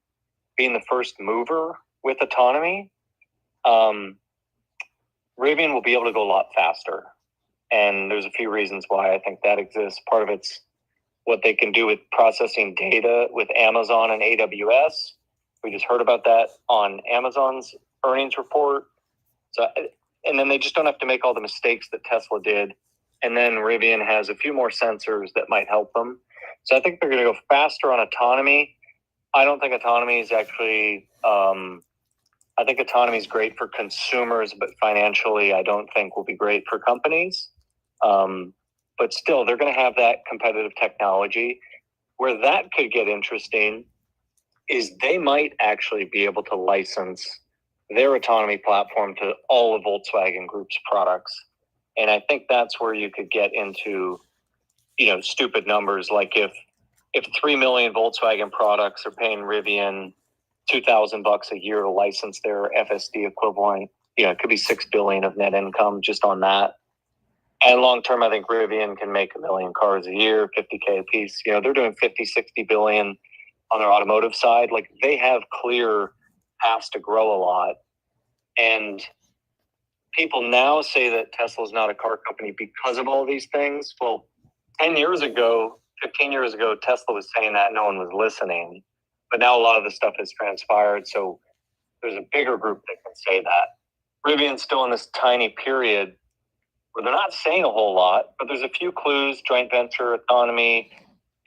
being the first mover with autonomy. Rivian will be able to go a lot faster, and there's a few reasons why I think that exists. Part of it's what they can do with processing data with Amazon and AWS. We just heard about that on Amazon's earnings report. So, and then they just don't have to make all the mistakes that Tesla did. And then Rivian has a few more sensors that might help them. So I think they're going to go faster on autonomy. I don't think autonomy is actually, I think autonomy is great for consumers, but financially, I don't think will be great for companies. But still, they're going to have that competitive technology. Where that could get interesting is they might actually be able to license their autonomy platform to all of Volkswagen Group's products. And I think that's where you could get into, stupid numbers. Like if 3 million Volkswagen products are paying Rivian $2,000 a year to license their FSD equivalent, it could be $6 billion of net income just on that. And long term, I think Rivian can make 1 million cars a year, 50K a piece. They're doing 50, 60 billion on their automotive side. Like, they have clear paths to grow a lot. And people now say that Tesla's not a car company because of all these things. Well, 10 years ago, 15 years ago, Tesla was saying that, no one was listening. But now a lot of the stuff has transpired. So there's a bigger group that can say that. Rivian's still in this tiny period where they're not saying a whole lot, but there's a few clues: joint venture, autonomy,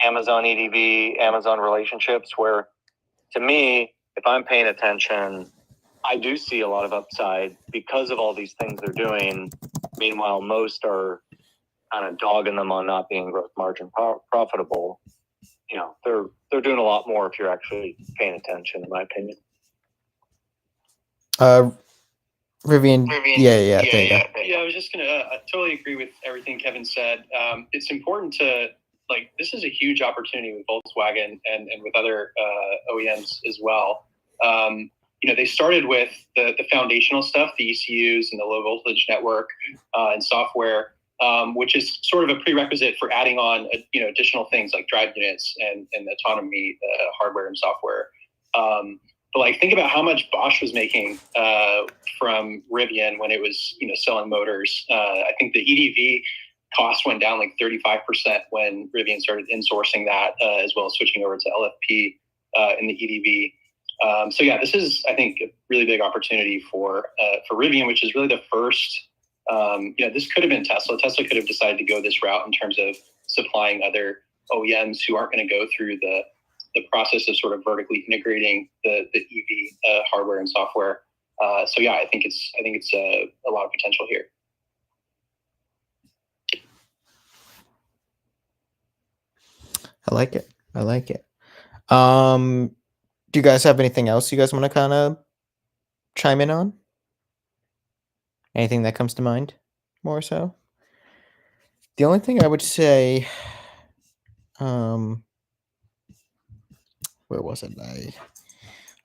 Amazon EDV, Amazon relationships, where, to me, if I'm paying attention, I do see a lot of upside because of all these things they're doing. Meanwhile, most are kind of dogging them on not being gross margin profitable. They're doing a lot more if you're actually paying attention, in my opinion. Rivian. Yeah, there you go. Yeah, I was just going to I totally agree with everything Kevin said. It's important to, this is a huge opportunity with Volkswagen and with other OEMs as well. They started with the foundational stuff, the ECUs and the low voltage network and software, which is sort of a prerequisite for adding on, additional things like drive units and autonomy hardware and software. But think about how much Bosch was making from Rivian when it was, selling motors. I think the EDV cost went down 35% when Rivian started insourcing that, as well as switching over to LFP in the EDV. So yeah, this is, I think, a really big opportunity for Rivian, which is really the first. This could have been Tesla. Tesla could have decided to go this route in terms of supplying other OEMs who aren't going to go through the process of sort of vertically integrating the EV hardware and software. So yeah, I think it's a lot of potential here. I like it. I like it. Do you guys have anything else you guys want to kind of chime in on? Anything that comes to mind more so? The only thing I would say, where was it?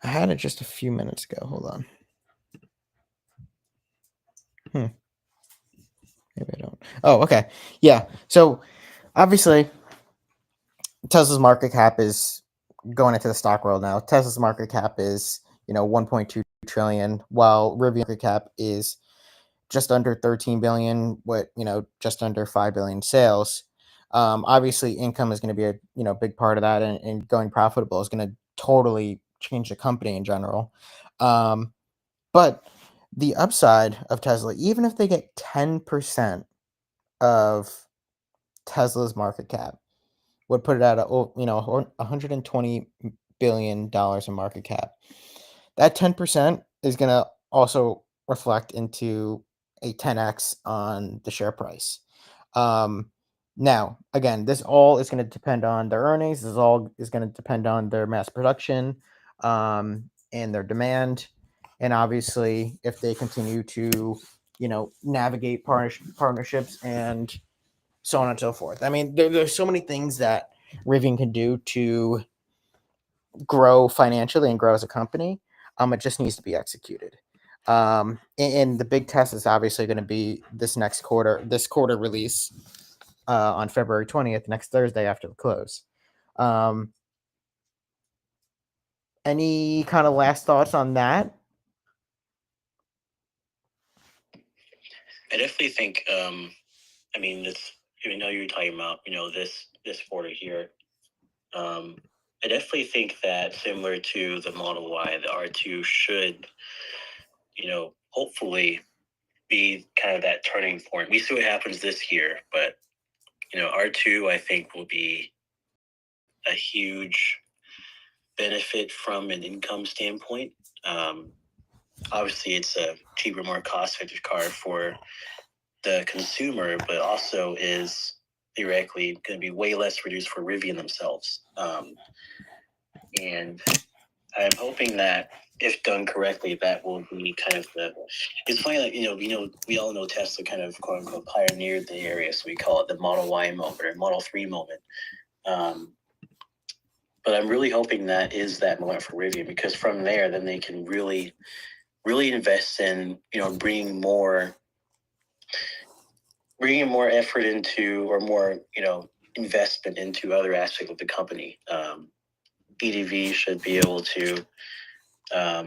I had it just a few minutes ago. Hold on. Maybe I don't. Oh, okay. Yeah. So obviously, Tesla's market cap is going into the stock world now. Tesla's market cap is 1.2 trillion, while Rivian market cap is just under 13 billion, with just under 5 billion sales. Obviously, income is going to be a big part of that, and going profitable is going to totally change the company in general. But the upside of Tesla, even if they get 10% of Tesla's market cap, would put it at $120 billion in market cap. That 10% is going to also reflect into a 10x on the share price. Now, again, this all is going to depend on their earnings. This all is going to depend on their mass production and their demand. And obviously, if they continue to, navigate partnerships and so on and so forth. I mean, there's so many things that Rivian can do to grow financially and grow as a company. It just needs to be executed. And the big test is obviously going to be this quarter release on February 20th, next Thursday after the close. Any kind of last thoughts on that? I definitely think, I mean, even though you're talking about, this quarter here, I definitely think that similar to the Model Y, the R2 should, hopefully be kind of that turning point. We see what happens this year, but, R2, I think, will be a huge benefit from an income standpoint. Obviously, it's a cheaper, more cost-effective car for the consumer, but also is theoretically going to be way less reduced for Rivian themselves. And I'm hoping that if done correctly, that will be kind of it's funny, like, we all know Tesla kind of quote unquote pioneered the area. So we call it the Model Y moment or Model 3 moment. But I'm really hoping that is that moment for Rivian, because from there, then they can really, really invest in, bringing more effort into, or more, investment into other aspects of the company. EDV should be able to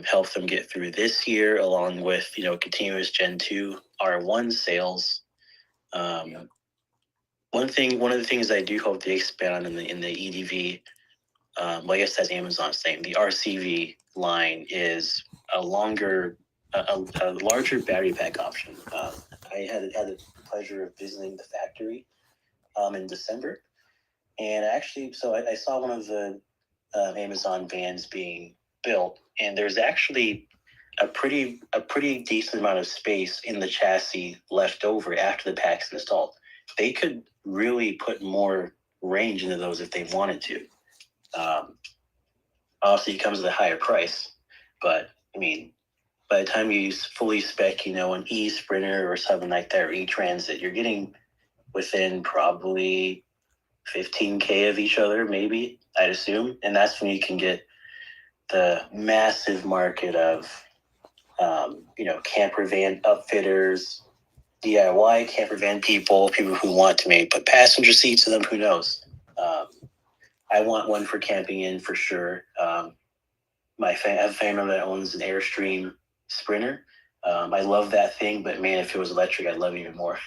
help them get through this year, along with, continuous Gen 2 R1 sales. One of the things I do hope they expand on in the EDV, I guess that's Amazon's thing. The RCV line is a larger battery pack option. I had the pleasure of visiting the factory in December, and actually, so I saw one of the Amazon vans being built, and there's actually a pretty decent amount of space in the chassis left over after the pack's installed. They could really put more range into those if they wanted to. Obviously, it comes at a higher price, but I mean, by the time you fully spec, an e-Sprinter or something like that, or e-Transit, you're getting within probably 15K of each other, maybe, I'd assume. And that's when you can get the massive market of, camper van upfitters, DIY camper van people who want to maybe put passenger seats in them, who knows. I want one for camping in for sure. I have a family member that owns an Airstream Sprinter. I love that thing, but man, if it was electric, I'd love it even more.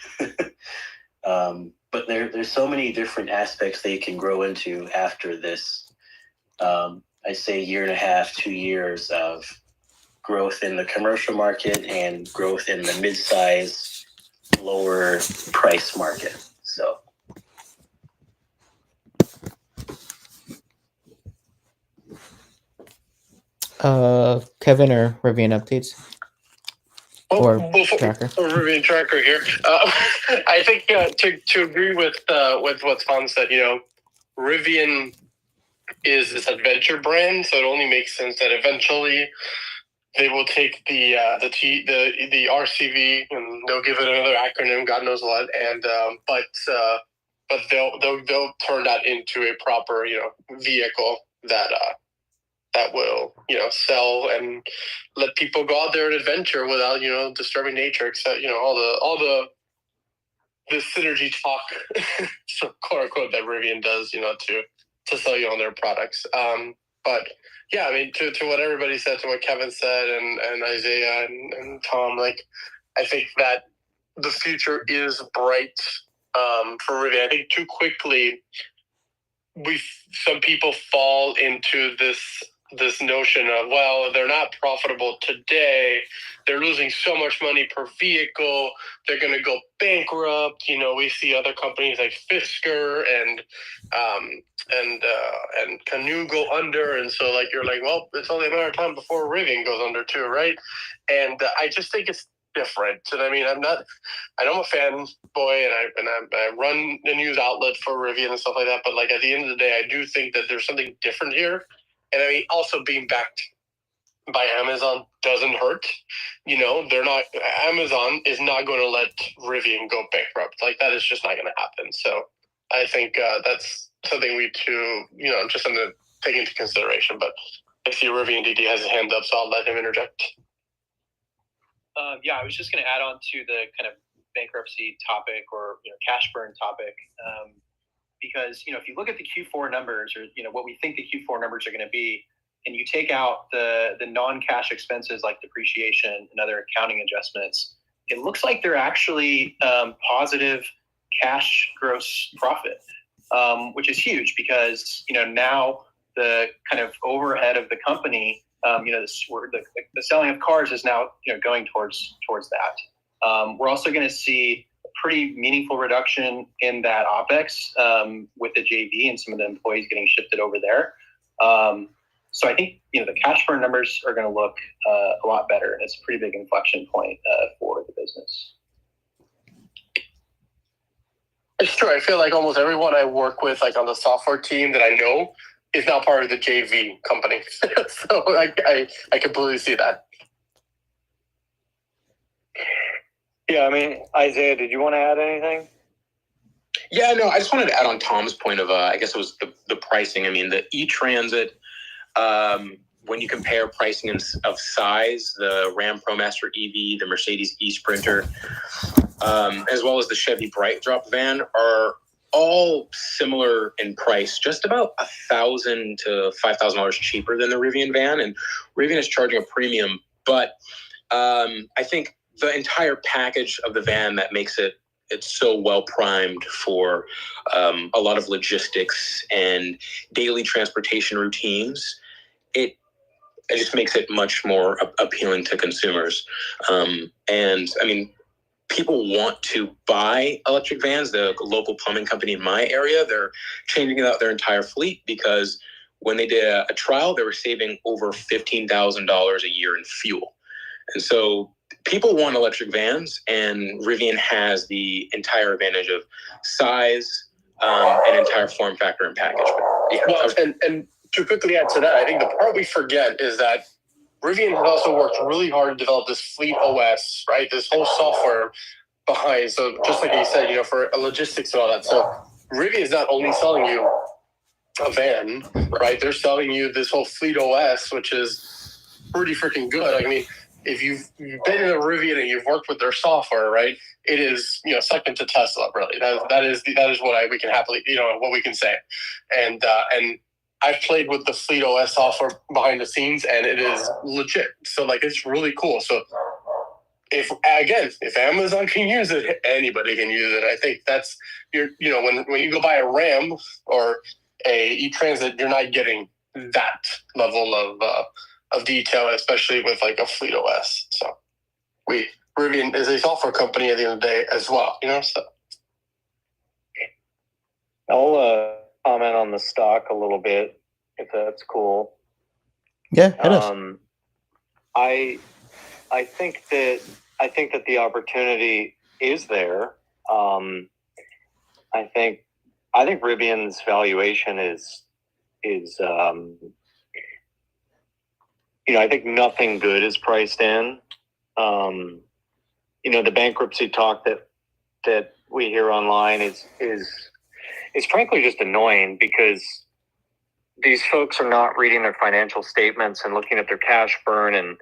But there's so many different aspects they can grow into after this I'd say, year and a half, 2 years of growth in the commercial market and growth in the mid-size, lower price market. So Kevin or Rivian updates? Or Tracker. Rivian Tracker here. I think to agree with what Tom said, Rivian is this adventure brand, so it only makes sense that eventually they will take the RCV and they'll give it another acronym, God knows what, and but they'll turn that into a proper vehicle that will sell and let people go out there and adventure without disturbing nature, except all the synergy talk, so quote unquote, that Rivian does to sell you on their products. But yeah, I mean, to what everybody said, to what Kevin said, and Isaiah and Tom, like, I think that the future is bright for Rivian. I think too quickly some people fall into this notion of, well, they're not profitable today, they're losing so much money per vehicle, they're going to go bankrupt. We see other companies like Fisker and Canoe go under, and so you're like, well, it's only a matter of time before Rivian goes under too, right? And I just think it's different. And I mean, I know I'm a fanboy, and I run the news outlet for Rivian and stuff like that, but at the end of the day, I do think that there's something different here. And I mean, also being backed by Amazon doesn't hurt. Amazon is not going to let Rivian go bankrupt. That is just not going to happen. So I think that's something we just something to take into consideration. But I see Rivian DD has his hand up, so I'll let him interject. Yeah, I was just going to add on to the kind of bankruptcy topic or cash burn topic, because if you look at the Q4 numbers, or what we think the Q4 numbers are going to be, and you take out the non-cash expenses like depreciation and other accounting adjustments, it looks like they're actually positive cash gross profit, which is huge because now the kind of overhead of the company, the selling of cars is now going towards that. We're also going to see a pretty meaningful reduction in that OPEX with the JV and some of the employees getting shifted over there. So I think the cash burn numbers are going to look a lot better, and it's a pretty big inflection point for the business. It's true. I feel like almost everyone I work with, on the software team that I know, is now part of the JV company. So I completely see that. Yeah, I mean, Isaiah, did you want to add anything? Yeah, no, I just wanted to add on Tom's point of, I guess it was the pricing. I mean, the e-Transit, when you compare pricing of size, the Ram ProMaster EV, the Mercedes e-Sprinter, as well as the Chevy BrightDrop van are all similar in price, just about $1,000 to $5,000 cheaper than the Rivian van, and Rivian is charging a premium. But I think the entire package of the van that makes it's so well primed for a lot of logistics and daily transportation routines. It just makes it much more appealing to consumers. And I mean, people want to buy electric vans. The local plumbing company in my area, they're changing out their entire fleet because when they did a trial, they were saving over $15,000 a year in fuel. And so people want electric vans, and Rivian has the entire advantage of size and entire form factor and package. But yeah, well, and to quickly add to that, I think the part we forget is that Rivian has also worked really hard to develop this Fleet OS, right? This whole software behind. So just like you said, for logistics and all that. So Rivian is not only selling you a van, right? They're selling you this whole Fleet OS, which is pretty freaking good. I mean, if you've been in a Rivian and you've worked with their software, right? It is, second to Tesla, really. That is what we can happily, what we can say. And I've played with the Fleet OS software behind the scenes, and it is legit. So it's really cool. So if Amazon can use it, anybody can use it. I think that's when you go buy a Ram or a e-Transit, you're not getting that level of detail, especially with like a Fleet OS. So Rivian is a software company at the end of the day as well, you know. So I'll comment on the stock a little bit, if that's cool. Yeah, it is. I think that the opportunity is there. I think Rivian's valuation is I think nothing good is priced in. The bankruptcy talk that we hear online is frankly just annoying, because these folks are not reading their financial statements and looking at their cash burn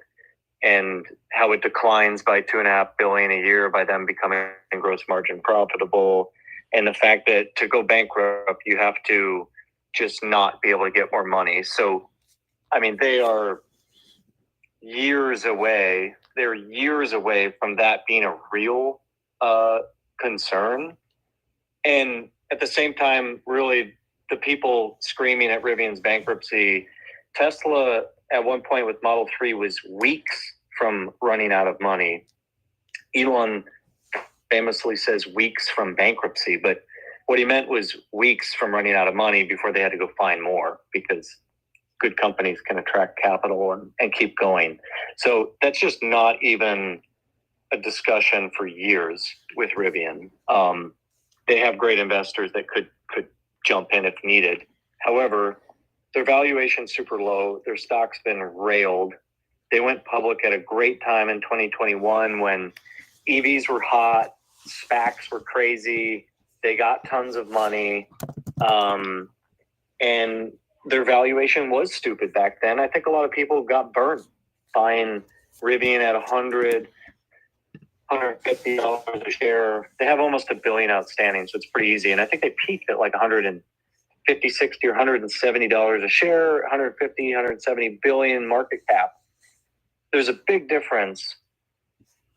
and how it declines by $2.5 billion a year by them becoming gross margin profitable, and the fact that to go bankrupt you have to just not be able to get more money. So, I mean, they are years away. They're years away from that being a real concern. And at the same time, really, the people screaming at Rivian's bankruptcy, Tesla at one point with Model 3 was weeks from running out of money. Elon famously says weeks from bankruptcy, but what he meant was weeks from running out of money before they had to go find more, because good companies can attract capital and keep going. So that's just not even a discussion for years with Rivian. They have great investors that could jump in if needed. However, their valuation's super low. Their stock's been railed. They went public at a great time in 2021 when EVs were hot, SPACs were crazy. They got tons of money, and their valuation was stupid back then. I think a lot of people got burned buying Rivian at $100, $150 a share. They have almost $1 billion outstanding, so it's pretty easy. And I think they peaked at like $150, $60, or $170 a share, 150, 170 billion market cap. There's a big difference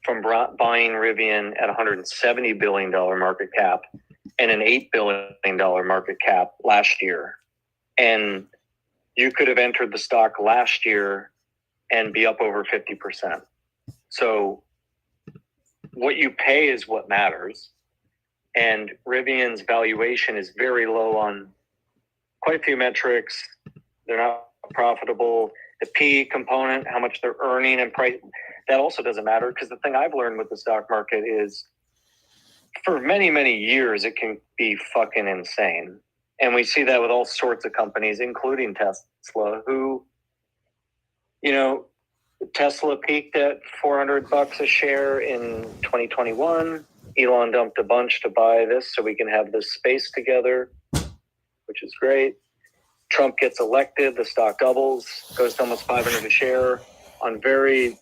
from buying Rivian at $170 billion market cap and an $8 billion market cap last year. And you could have entered the stock last year and be up over 50%. So what you pay is what matters. And Rivian's valuation is very low on quite a few metrics. They're not profitable. The P component, how much they're earning and price, that also doesn't matter, because the thing I've learned with the stock market is for many, many years, it can be fucking insane. And we see that with all sorts of companies, including Tesla, who, Tesla peaked at $400 a share in 2021. Elon dumped a bunch to buy this so we can have this space together, which is great. Trump gets elected, the stock doubles, goes to almost $500 a share. On very,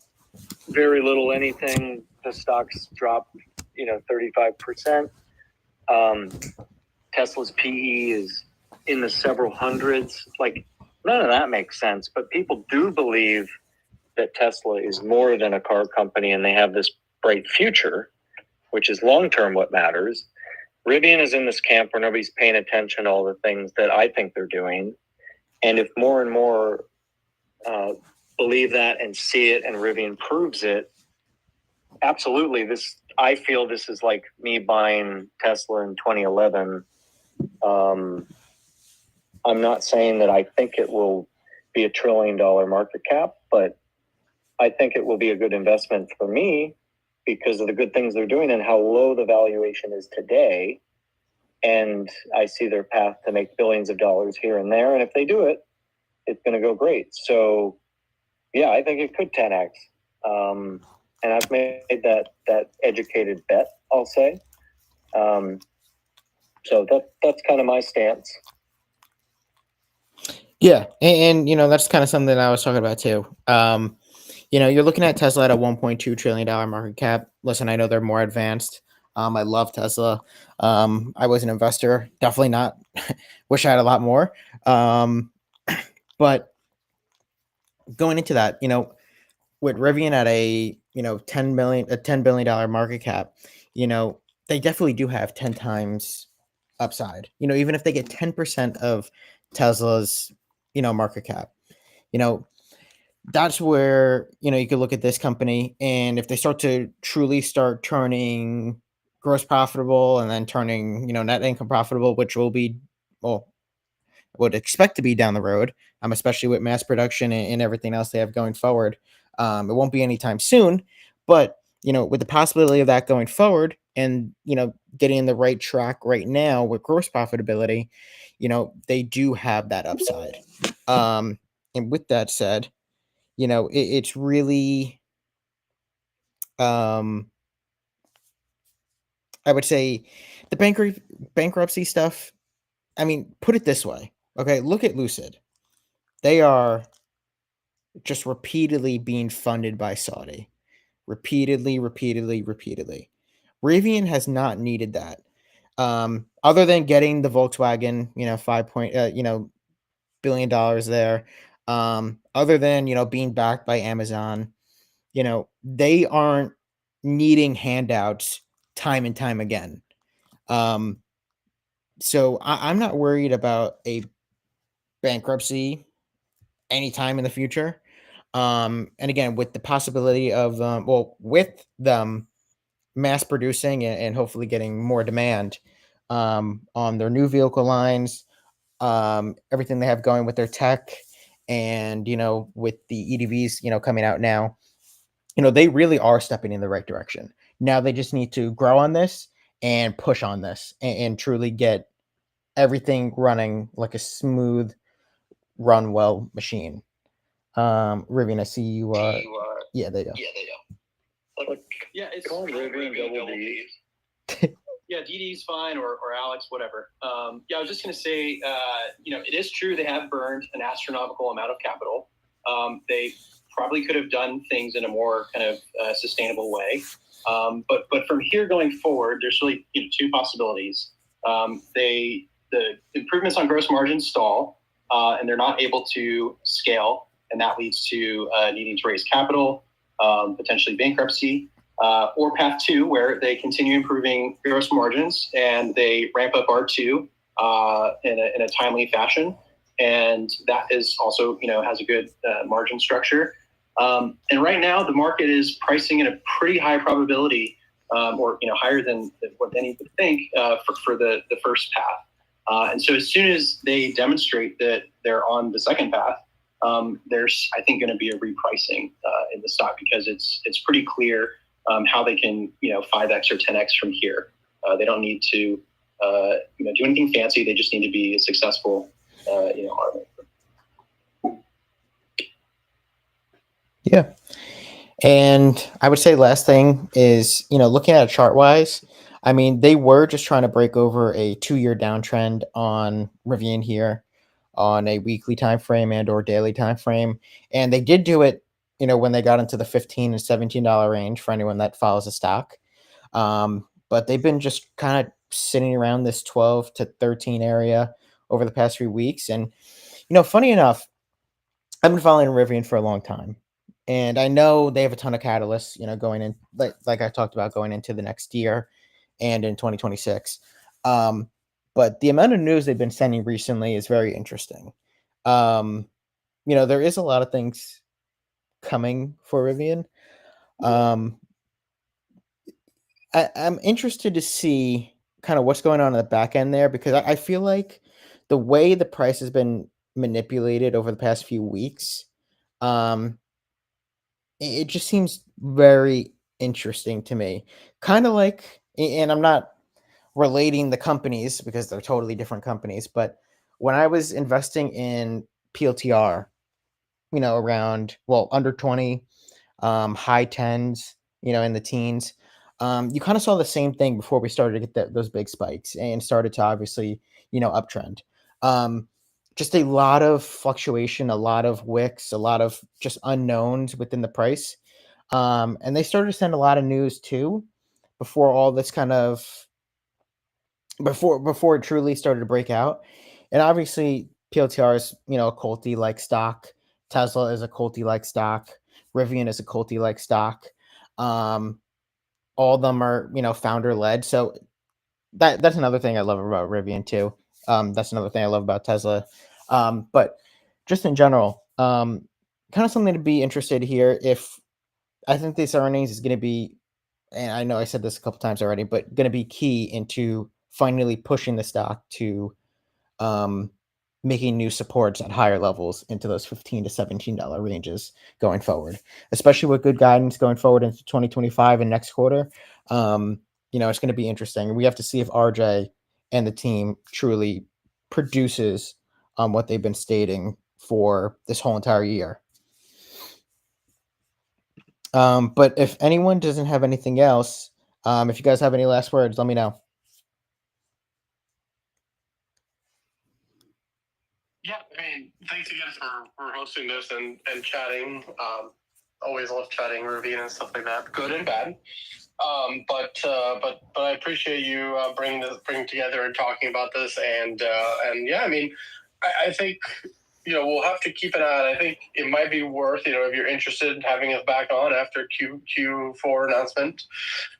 very little anything, the stocks drop, 35%. Tesla's PE is in the several hundreds. Like, none of that makes sense, but people do believe that Tesla is more than a car company and they have this bright future, which is long-term what matters. Rivian is in this camp where nobody's paying attention to all the things that I think they're doing. And if more and more believe that and see it, and Rivian proves it, absolutely. I feel this is like me buying Tesla in 2011. I'm not saying that I think it will be $1 trillion market cap, but I think it will be a good investment for me because of the good things they're doing and how low the valuation is today. And I see their path to make billions of dollars here and there. And if they do it, it's going to go great. So, yeah, I think it could 10x. And I've made that educated bet, I'll say. So that's kind of my stance. Yeah, and that's kind of something that I was talking about too. You're looking at Tesla at a $1.2 trillion market cap. Listen, I know they're more advanced. I love Tesla. I was an investor. Definitely not. Wish I had a lot more. But going into that, with Rivian at a $10 billion market cap, they definitely do have 10 times upside. Even if they get 10% of Tesla's market cap. That's where you could look at this company, and if they start to truly start turning gross profitable and then turning net income profitable, which will be, well, would expect to be down the road, especially with mass production and everything else they have going forward. It won't be anytime soon, but with the possibility of that going forward, and getting in the right track right now with gross profitability, they do have that upside. And with that said, it's really, I would say, the bankruptcy stuff. I mean, put it this way. Okay, look at Lucid. They are just repeatedly being funded by Saudi. Repeatedly. Rivian has not needed that. Other than getting the Volkswagen, $5 billion there. Other than, being backed by Amazon, they aren't needing handouts time and time again. So I'm not worried about a bankruptcy anytime in the future. And again, with the possibility of with them mass producing and hopefully getting more demand on their new vehicle lines, everything they have going with their tech, and with the EDVs coming out now, they really are stepping in the right direction. Now they just need to grow on this and push on this, and truly get everything running like a smooth, run well machine. Rivian, I see you. Yeah, there you go. Yeah, it's Call Rivian double D. Yeah, DD's fine, or Alex, whatever. Yeah, I was just going to say, it is true they have burned an astronomical amount of capital. They probably could have done things in a more kind of sustainable way. But from here going forward, there's really two possibilities. The improvements on gross margins stall, and they're not able to scale, and that leads to needing to raise capital, potentially bankruptcy. Or path two, where they continue improving gross margins and they ramp up R2 in a timely fashion, and that is also has a good margin structure. And right now, the market is pricing in a pretty high probability, or higher than what any would think for the first path. And so as soon as they demonstrate that they're on the second path, there's I think going to be a repricing in the stock, because it's pretty clear how they can 5x or 10x from here. They don't need to do anything fancy. They just need to be a successful automaker. Yeah. And I would say last thing is, looking at it chart wise, I mean, they were just trying to break over a 2-year downtrend on Rivian here on a weekly time frame and or daily time frame. And they did do it, when they got into the $15 and $17 range for anyone that follows the stock. But they've been just kind of sitting around this 12 to 13 area over the past few weeks. And, funny enough, I've been following Rivian for a long time. And I know they have a ton of catalysts, going in, like I talked about, going into the next year and in 2026. But the amount of news they've been sending recently is very interesting. There is a lot of things coming for Rivian. I'm interested to see kind of what's going on in the back end there, because I feel like the way the price has been manipulated over the past few weeks, it just seems very interesting to me. Kind of like, and I'm not relating the companies because they're totally different companies, but when I was investing in PLTR, around, under 20, high 10s, in the teens, you kind of saw the same thing before we started to get those big spikes and started to obviously, uptrend. Just a lot of fluctuation, a lot of wicks, a lot of just unknowns within the price. And they started to send a lot of news too before all this kind of before it truly started to break out. And obviously PLTR is, a culty like stock. Tesla is a culty like stock. Rivian is a culty like stock. All of them are, founder led. So that's another thing I love about Rivian too. That's another thing I love about Tesla. But just in general, kind of something to be interested here. If I think this earnings is going to be, and I know I said this a couple times already, but going to be key into finally pushing the stock to making new supports at higher levels into those $15 to $17 ranges going forward, especially with good guidance going forward into 2025 and next quarter. It's going to be interesting. We have to see if RJ and the team truly produces what they've been stating for this whole entire year. But if anyone doesn't have anything else, if you guys have any last words, let me know. Yeah, I mean, thanks again for hosting this and chatting. Always love chatting Rivian and stuff like that, good and bad. But I appreciate you bringing together and talking about this. And yeah, I mean, I think we'll have to keep an eye on. I think it might be worth if you're interested in having us back on after Q4 announcement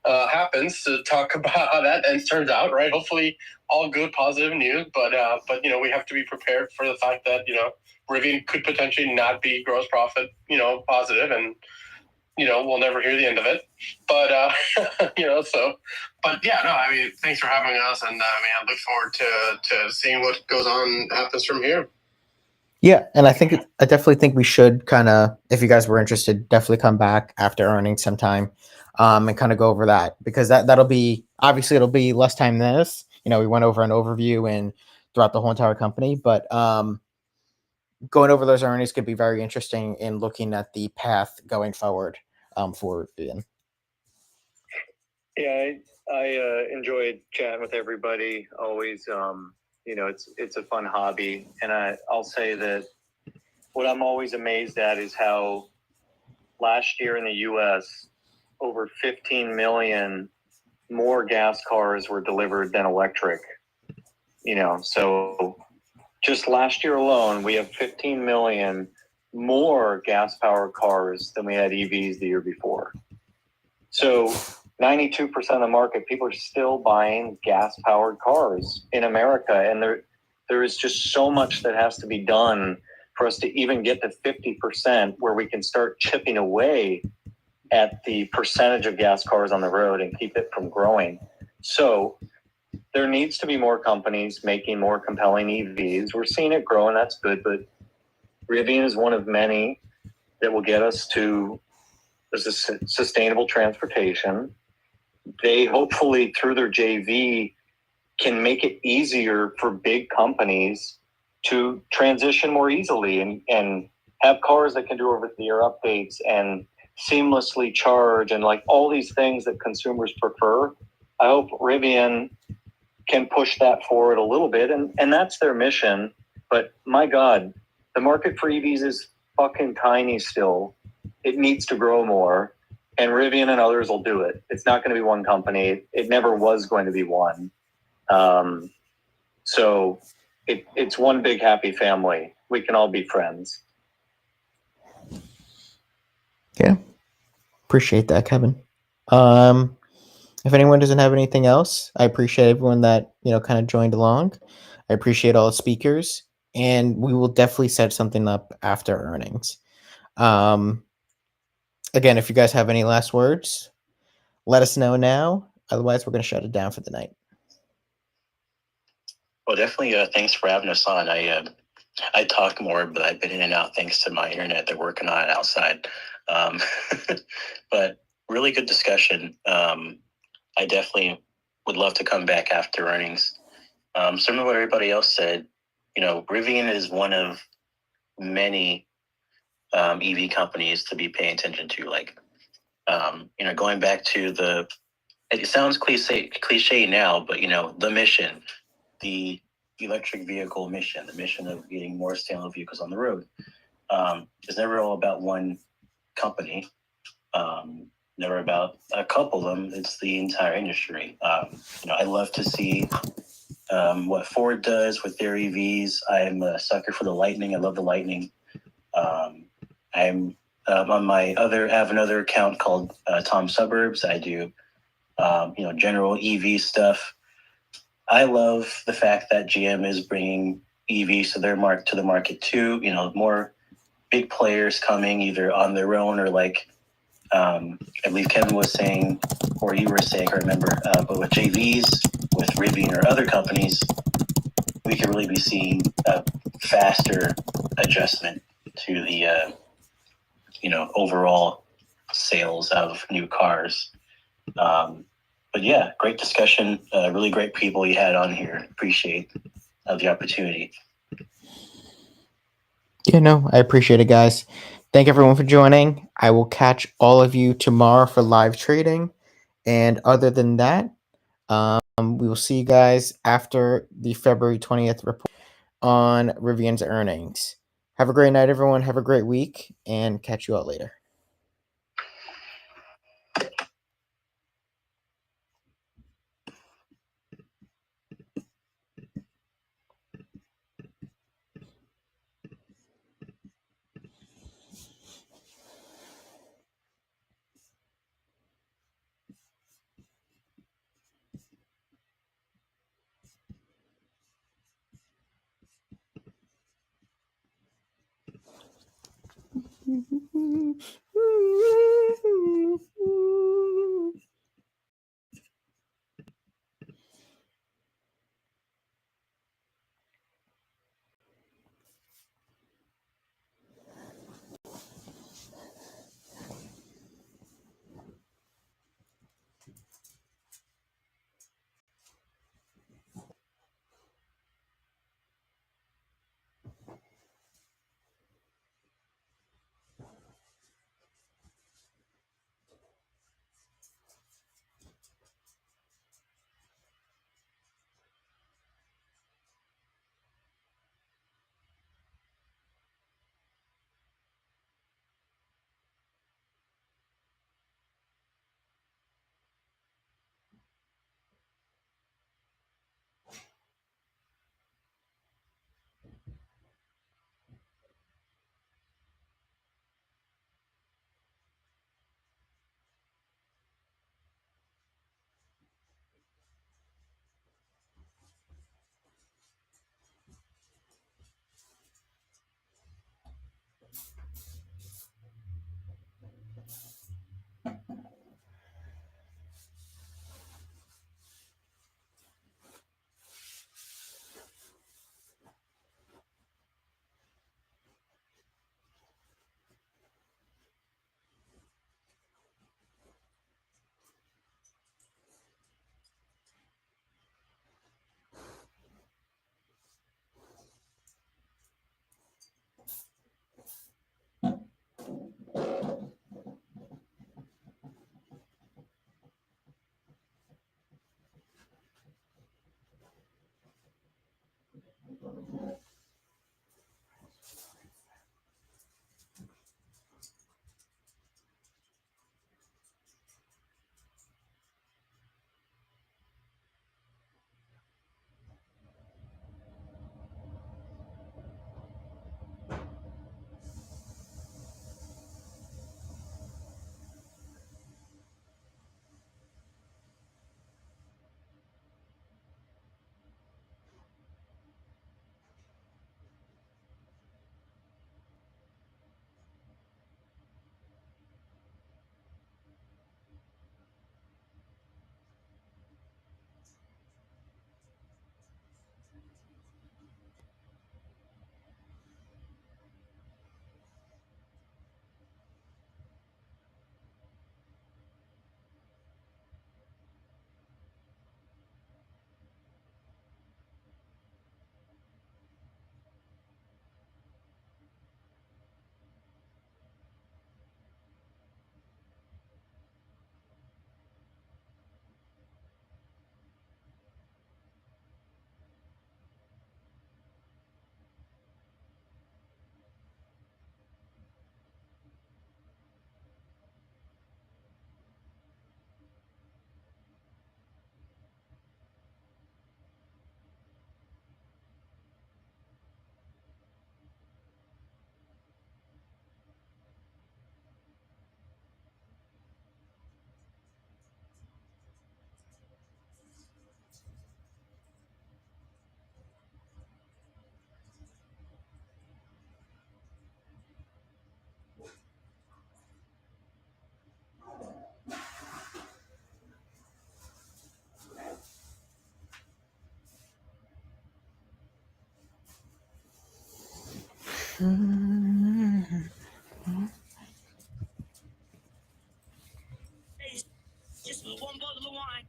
happens to talk about how that ends turns out. Right, hopefully all good positive news. But we have to be prepared for the fact that Rivian could potentially not be gross profit positive, and we'll never hear the end of it. But but yeah, no, I mean, thanks for having us, and I look forward to seeing what goes on happens from here. Yeah, and I definitely think we should kind of, if you guys were interested, definitely come back after earnings sometime, and kind of go over that, because that'll be, obviously it'll be less time than this. We went over an overview and throughout the whole entire company, but going over those earnings could be very interesting in looking at the path going forward for Rivian. Yeah, I enjoyed chatting with everybody. Always, it's a fun hobby, and I'll say that what I'm always amazed at is how last year in the U.S. over 15 million more gas cars were delivered than electric. So just last year alone, we have 15 million more gas-powered cars than we had EVs the year before. So 92% of the market, people are still buying gas-powered cars in America, and there is just so much that has to be done for us to even get to 50%, where we can start chipping away at the percentage of gas cars on the road and keep it from growing. So there needs to be more companies making more compelling EVs. We're seeing it grow, and that's good, but Rivian is one of many that will get us to sustainable transportation. They hopefully, through their JV, can make it easier for big companies to transition more easily and have cars that can do over-the-air updates and seamlessly charge and like all these things that consumers prefer. I hope Rivian can push that forward a little bit, and that's their mission. But my God, the market for EVs is fucking tiny still. It needs to grow more, and Rivian and others will do it. It's not going to be one company. It never was going to be one. So it's one big happy family. We can all be friends. Yeah, appreciate that, Kevin. If anyone doesn't have anything else, I appreciate everyone that kind of joined along. I appreciate all the speakers, and we will definitely set something up after earnings. Again, if you guys have any last words, let us know now. Otherwise, we're going to shut it down for the night. Well, definitely. Thanks for having us on. I talk more, but I've been in and out thanks to my internet. They're working on it outside. But really good discussion. I definitely would love to come back after earnings. Similar to what everybody else said, Rivian is one of many EV companies to be paying attention to. Like, going back to it sounds cliche now, but the mission, the electric vehicle mission, the mission of getting more sustainable vehicles on the road, is never all about one company. Never about a couple of them. It's the entire industry. I love to see what Ford does with their EVs. I'm a sucker for the Lightning. I love the Lightning. I'm I have another account called Tom Suburbs. I do general EV stuff. I love the fact that GM is bringing EV, so they're marked to the market too. You know, more big players coming either on their own or like I believe Kevin was saying, or you were saying, I remember, but with JVs, with Rivian or other companies, we could really be seeing a faster adjustment to the overall sales of new cars. But yeah, great discussion. Really great people you had on here. Appreciate the opportunity. Yeah, no, I appreciate it, guys. Thank everyone for joining. I will catch all of you tomorrow for live trading. And other than that, we will see you guys after the February 20th report on Rivian's earnings. Have a great night, everyone. Have a great week, and catch you all later. Just one bottle of wine.